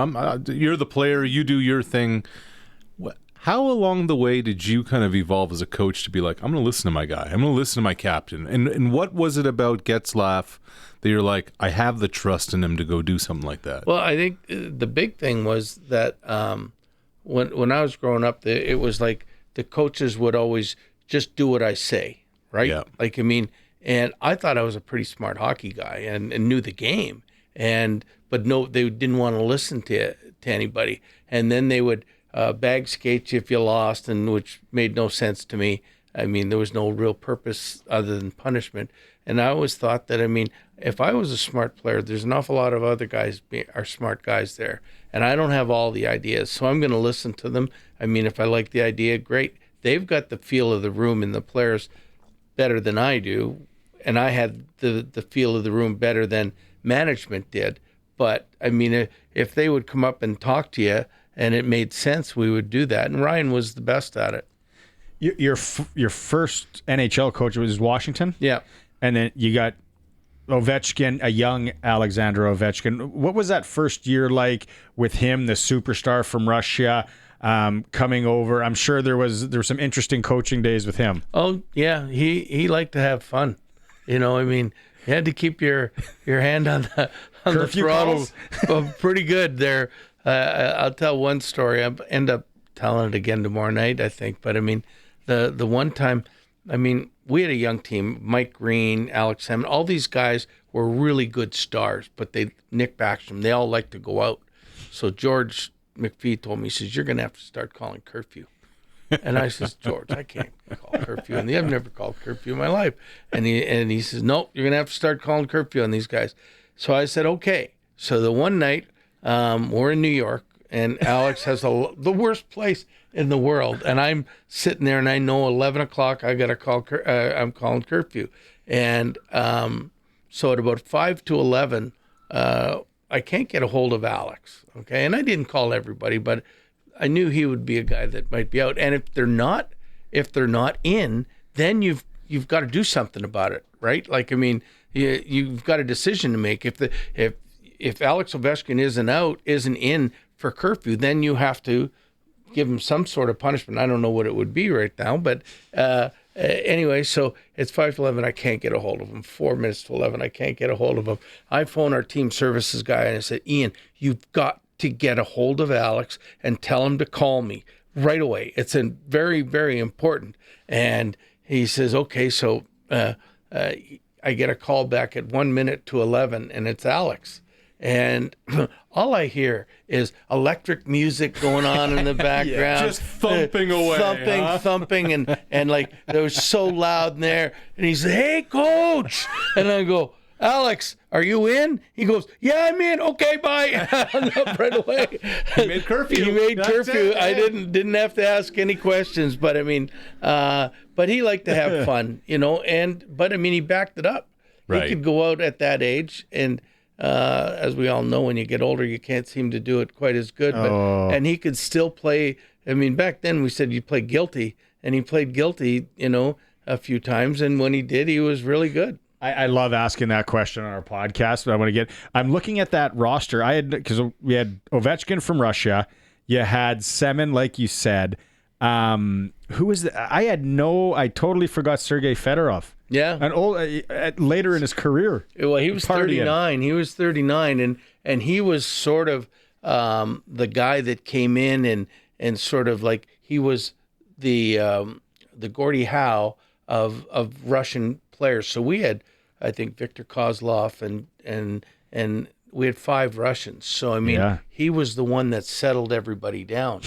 You're the player. You do your thing." How along the way did you kind of evolve as a coach to be like, I'm going to listen to my guy. I'm going to listen to my captain. And what was it about Getzlaf that you're like, I have the trust in him to go do something like that? Well, I think the big thing was that when I was growing up, it was like the coaches would always just do what I say, right? Yeah. And I thought I was a pretty smart hockey guy and knew the game. But no, they didn't want to listen to anybody. And then they would bag skate you if you lost, and which made no sense to me. There was no real purpose other than punishment. And I always thought that, if I was a smart player, there's an awful lot of other guys are smart guys there. And I don't have all the ideas, so I'm going to listen to them. If I like the idea, great. They've got the feel of the room and the players better than I do. And I had the feel of the room better than management did. But, if they would come up and talk to you and it made sense, we would do that. And Ryan was the best at it. Your first NHL coach was Washington? Yeah. And then you got Ovechkin, a young Alexander Ovechkin. What was that first year like with him, the superstar from Russia, coming over? I'm sure there were some interesting coaching days with him. Oh, yeah. He liked to have fun. You had to keep your hand on the throttle pretty good there. I'll tell one story. I'll end up telling it again tomorrow night, I think. But the one time, we had a young team, Mike Green, Alex Hammond, all these guys were really good stars, but Nick Backstrom, they all like to go out. So George McPhee told me, he says, you're going to have to start calling curfew. And I says, George, I can't call curfew. And I've never called curfew in my life. And he says, nope, you're going to have to start calling curfew on these guys. So I said, okay. So the one night, we're in New York, and Alex has the worst place in the world. And I'm sitting there, and I know 11 o'clock, I got to call, I'm calling curfew. And so at about 5 to 11, I can't get a hold of Alex. Okay. And I didn't call everybody, but I knew he would be a guy that might be out. And if they're not in, then you've got to do something about it, right? You've got a decision to make. If Alex Ovechkin isn't in for curfew, then you have to give him some sort of punishment. I don't know what it would be right now, but anyway, so it's 5 to 11. I can't get a hold of him. 4 minutes to 11. I can't get a hold of him. I phone our team services guy and I said, Ian, you've got to get a hold of Alex and tell him to call me right away. It's very, very important. And he says, okay, so I get a call back at 1 minute to 11, and it's Alex. And all I hear is electric music going on in the background. Just thumping away. Thumping, and like, it was so loud in there. And he said, hey, coach. And I go, Alex, are you in? He goes, yeah, I'm in. Okay, bye. I hung up right away. He made curfew. I didn't have to ask any questions, but I mean, but he liked to have fun, but I mean, he backed it up. Right. He could go out at that age, and as we all know, when you get older, you can't seem to do it quite as good. And he could still play. I mean, back then we said you play guilty, and he played guilty, a few times. And when he did, he was really good. I love asking that question on our podcast, but I'm looking at that roster. Because we had Ovechkin from Russia. You had Semin, like you said. Who was I totally forgot Sergei Fedorov. Yeah. Later in his career. Well, he was 39. He was 39, and he was sort of the guy that came in and sort of like he was the Gordie Howe of Russian players. So we had, I think, Viktor Kozlov and we had 5 Russians. So I mean, he was the one that settled everybody down.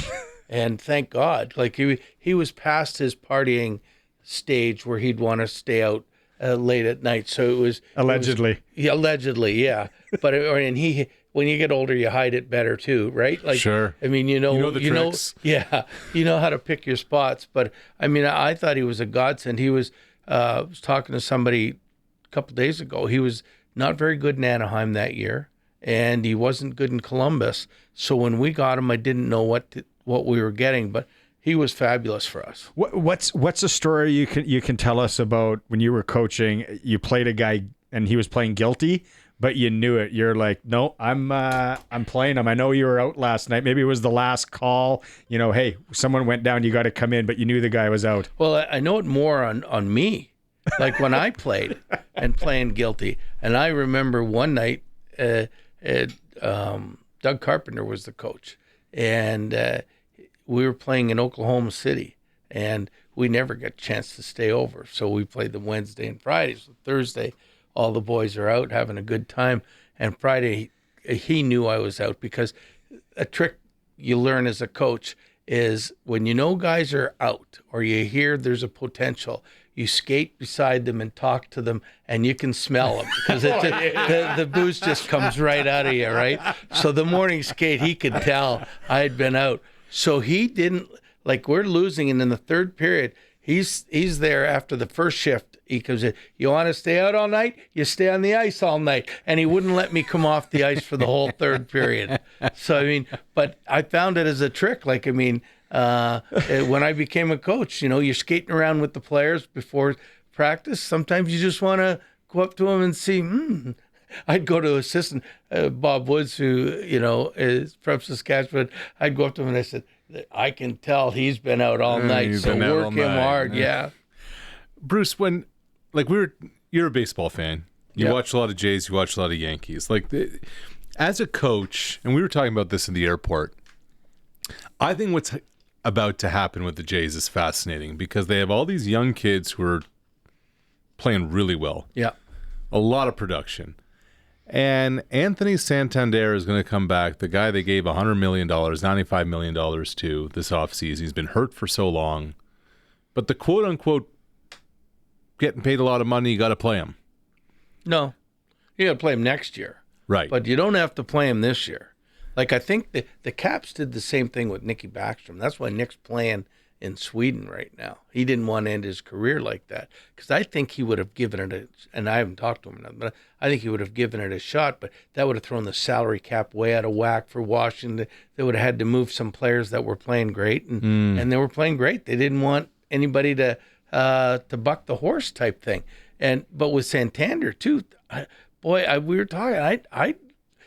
And thank God, like he was past his partying stage where he'd want to stay out late at night. So it was allegedly. Allegedly, yeah. But and when you get older, you hide it better too, right? Like, sure. I mean, you know the tricks. You know how to pick your spots. But I mean, I thought he was a godsend. He was talking to somebody a couple days ago. He was not very good in Anaheim that year, and he wasn't good in Columbus. So when we got him, I didn't know what we were getting, but he was fabulous for us. What's a story you can tell us about when you were coaching? You played a guy and he was playing guilty, but you knew it. You're like, no, I'm playing him. I know you were out last night. Maybe it was the last call. Hey, someone went down. You got to come in, but you knew the guy was out. Well, I know it more on me, like when I played and playing guilty. And I remember one night, Doug Carpenter was the coach, and we were playing in Oklahoma City, and we never got a chance to stay over. So we played the Wednesday and Friday. So Thursday, all the boys are out having a good time. And Friday, he knew I was out, because a trick you learn as a coach is when you know guys are out or you hear there's a potential, you skate beside them and talk to them, and you can smell them, because the booze just comes right out of you, right? So the morning skate, he could tell I had been out. So he didn't, like, we're losing, and in the third period, he's there after the first shift. He comes in, you want to stay out all night? You stay on the ice all night. And he wouldn't let me come off the ice for the whole third period. So, I mean, but I found it as a trick. Like, I mean, when I became a coach, you're skating around with the players before practice. Sometimes you just want to go up to them and see, I'd go to assistant Bob Woods, who, is from Saskatchewan. I'd go up to him and I said, I can tell he's been out all night, so work him hard. Yeah. Bruce, when you're a baseball fan, you watch a lot of Jays, you watch a lot of Yankees. As a coach, and we were talking about this in the airport, I think what's about to happen with the Jays is fascinating, because they have all these young kids who are playing really well. Yeah. A lot of production. And Anthony Santander is going to come back, the guy they gave $100 million, $95 million to this offseason. He's been hurt for so long. But the quote-unquote getting paid a lot of money, you got to play him. No. You got to play him next year. Right. But you don't have to play him this year. Like, I think the Caps did the same thing with Nicky Backstrom. That's why Nick's playing in Sweden right now. He didn't want to end his career like that, because I think he would have given it and I haven't talked to him enough, but I think he would have given it a shot, but that would have thrown the salary cap way out of whack for Washington. They would have had to move some players that were playing great, and they were playing great. They didn't want anybody to buck the horse type thing. But with Santander too, we were talking,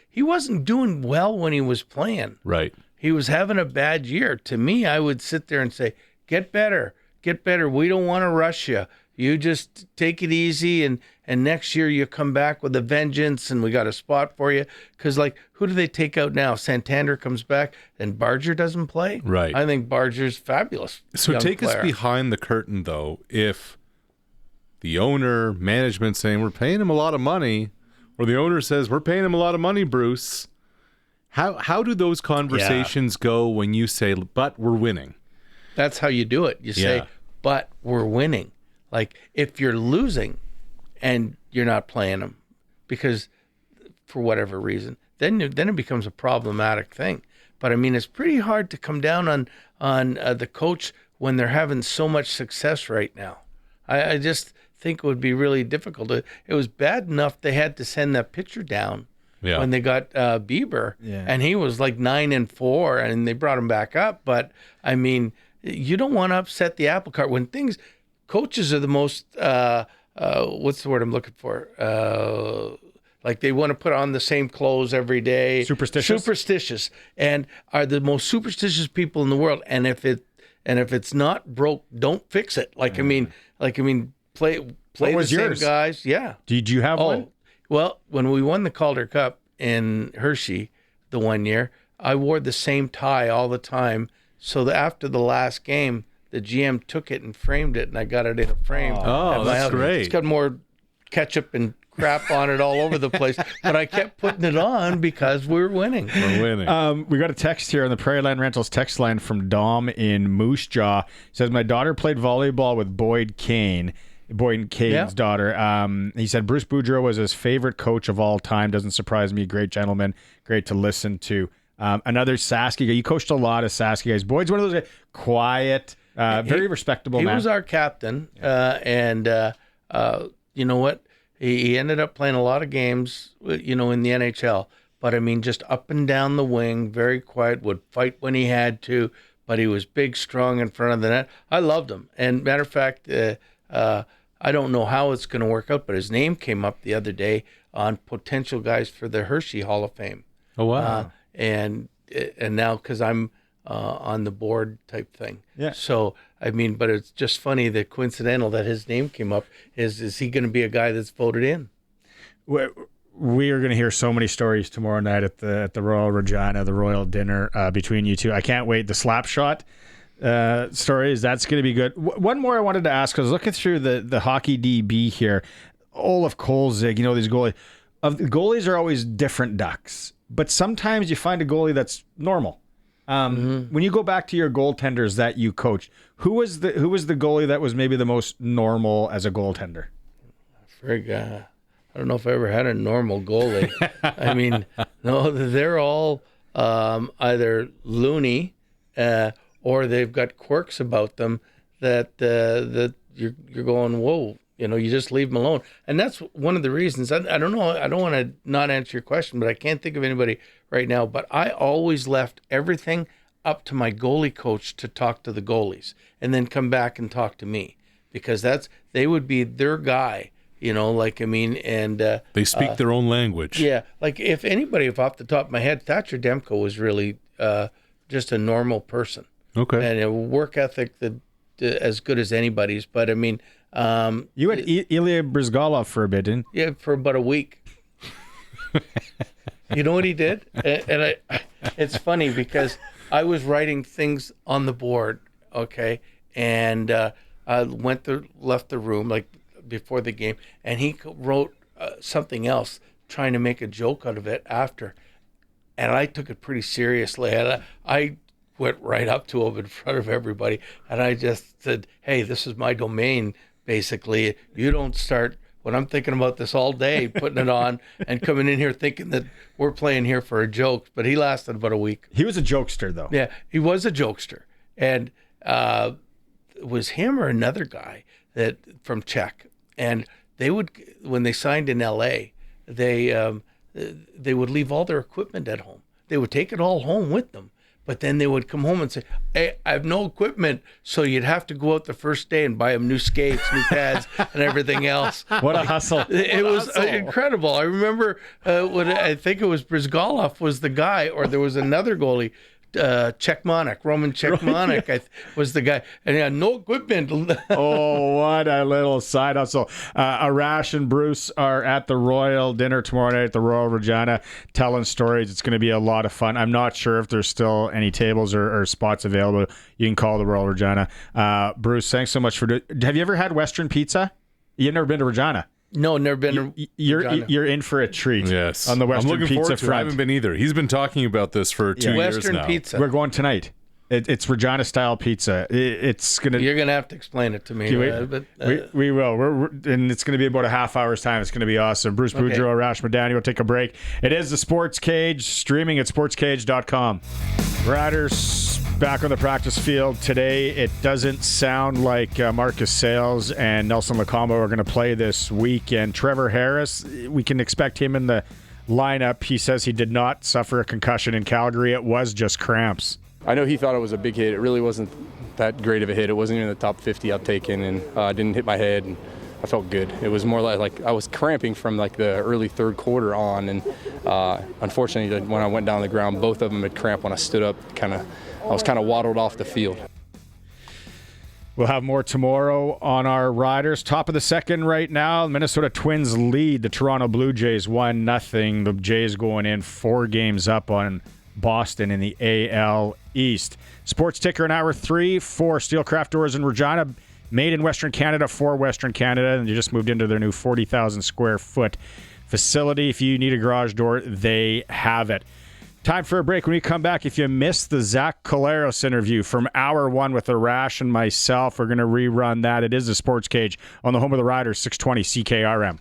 he wasn't doing well when he was playing. Right. He was having a bad year. To me, I would sit there and say, get better. We don't want to rush you. You just take it easy, and next year you come back with a vengeance, and we got a spot for you. Because, who do they take out now? Santander comes back, and Barger doesn't play? Right. I think Barger's fabulous. So take player. us behind the curtain, though. If the owner, management saying, we're paying him a lot of money, or the owner says, we're paying him a lot of money, Bruce. How do those conversations go when you say, but we're winning? That's how you do it. You say, but we're winning. Like, if you're losing and you're not playing them because for whatever reason, then it becomes a problematic thing. But I mean, it's pretty hard to come down on the coach when they're having so much success right now. I just think it would be really difficult. It was bad enough they had to send that pitcher down when they got Bieber, and he was like 9-4, and they brought him back up. But I mean, you don't want to upset the apple cart when coaches are the most what's the word I'm looking for? Like, they want to put on the same clothes every day. Superstitious, and are the most superstitious people in the world. And if it's not broke, don't fix it. Like, I mean, play the same guys. Yeah. Did you have one? Well, when we won the Calder Cup in Hershey the one year, I wore the same tie all the time. So that after the last game, the GM took it and framed it, and I got it in a frame. Oh, that's great. It's got more ketchup and crap on it all over the place, but I kept putting it on because we're winning. We got a text here on the Prairie Land Rentals text line from Dom in Moose Jaw. He says, my daughter played volleyball with Boyd Kane's daughter. He said Bruce Boudreau was his favorite coach of all time. Doesn't surprise me. Great gentleman. Great to listen to. Another Sasky guy. You coached a lot of Sasky guys. Boyd's one of those quiet, very respectable man. He was our captain, and you know what? He ended up playing a lot of games, in the NHL. But, I mean, just up and down the wing, very quiet, would fight when he had to, but he was big, strong in front of the net. I loved him. And matter of fact, I don't know how it's going to work out, but his name came up the other day on potential guys for the Hershey Hall of Fame. Oh, wow. And now, because I'm on the board type thing. Yeah. So, I mean, but it's just funny that coincidental that his name came up. Is he going to be a guy that's voted in? We are going to hear so many stories tomorrow night at the Royal Regina, the Royal Dinner between you two. I can't wait. The slap shot stories, that's going to be good. One more I wanted to ask. I was looking through the hockey DB here. Olaf Kolzig, these goalies are always different ducks, but sometimes you find a goalie that's normal. When you go back to your goaltenders that you coached, who was the goalie that was maybe the most normal as a goaltender? I don't know if I ever had a normal goalie. I mean, no, they're all either loony or they've got quirks about them that you're going, whoa, you just leave them alone. And that's one of the reasons. I don't know. I don't want to not answer your question, but I can't think of anybody right now. But I always left everything up to my goalie coach to talk to the goalies and then come back and talk to me, because they would be their guy, and they speak their own language. Yeah. Like if off the top of my head, Thatcher Demko was really just a normal person. Okay. And a work ethic that as good as anybody's. But I mean, you had Ilya Brizgalov for a bit, didn't you? Yeah, for about a week. You know what he did? And it's funny because I was writing things on the board, okay, and I left the room like before the game, and he wrote something else, trying to make a joke out of it after, and I took it pretty seriously, and I went right up to him in front of everybody, and I just said, "Hey, this is my domain. Basically, you don't start." When I'm thinking about this all day, putting it on and coming in here thinking that we're playing here for a joke. But he lasted about a week. He was a jokester, though. Yeah, he was a jokester. And it was him or another guy from Czech. And they would, when they signed in L.A., they would leave all their equipment at home. They would take it all home with them. But then they would come home and say, "Hey, I have no equipment." So you'd have to go out the first day and buy them new skates, new pads, and everything else. What a hustle. It was incredible. I remember when I think it was Brizgalov was the guy, or there was another goalie, Roman Czechmonic was the guy, and he had no equipment. Oh, what a little side hustle. Arash and Bruce are at the Royal Dinner tomorrow night at the Royal Regina telling stories. It's going to be a lot of fun. I'm not sure if there's still any tables or spots available. You can call the Royal Regina. Bruce, thanks so much for have you ever had Western pizza? You've never been to Regina? No, never been. You're in for a treat. Yes, on the Western I'm looking Pizza forward to it. front. I haven't been either. He's been talking about this for 2 years Western now. Pizza. We're going tonight. It's Regina style pizza. It's gonna. You're gonna have to explain it to me. We will. And it's gonna be about a half hour's time. It's gonna be awesome. Bruce Boudreau, Arash Madani. We'll take a break. It is the Sports Cage, streaming at sportscage.com. Riders back on the practice field today. It doesn't sound like Marcus Sales and Nelson Lacombe are going to play this week. And Trevor Harris, we can expect him in the lineup. He says he did not suffer a concussion in Calgary. It was just cramps. I know he thought it was a big hit. It really wasn't that great of a hit. It wasn't even the top 50 I've taken, and didn't hit my head, and I felt good. It was more like I was cramping from like the early third quarter on, and unfortunately when I went down the ground, both of them had cramp when I stood up. I was kind of waddled off the field. We'll have more tomorrow on our Riders. Top of the second right now. Minnesota Twins lead the Toronto Blue Jays 1-0. The Jays going in 4 games up on Boston in the AL East. Sports Ticker in hour 3 for Steelcraft Doors in Regina. Made in Western Canada for Western Canada. And they just moved into their new 40,000 square foot facility. If you need a garage door, they have it. Time for a break. When we come back, if you missed the Zach Collaros interview from hour 1 with Arash and myself, we're going to rerun that. It is the Sports Cage on the home of the Riders, 620 CKRM.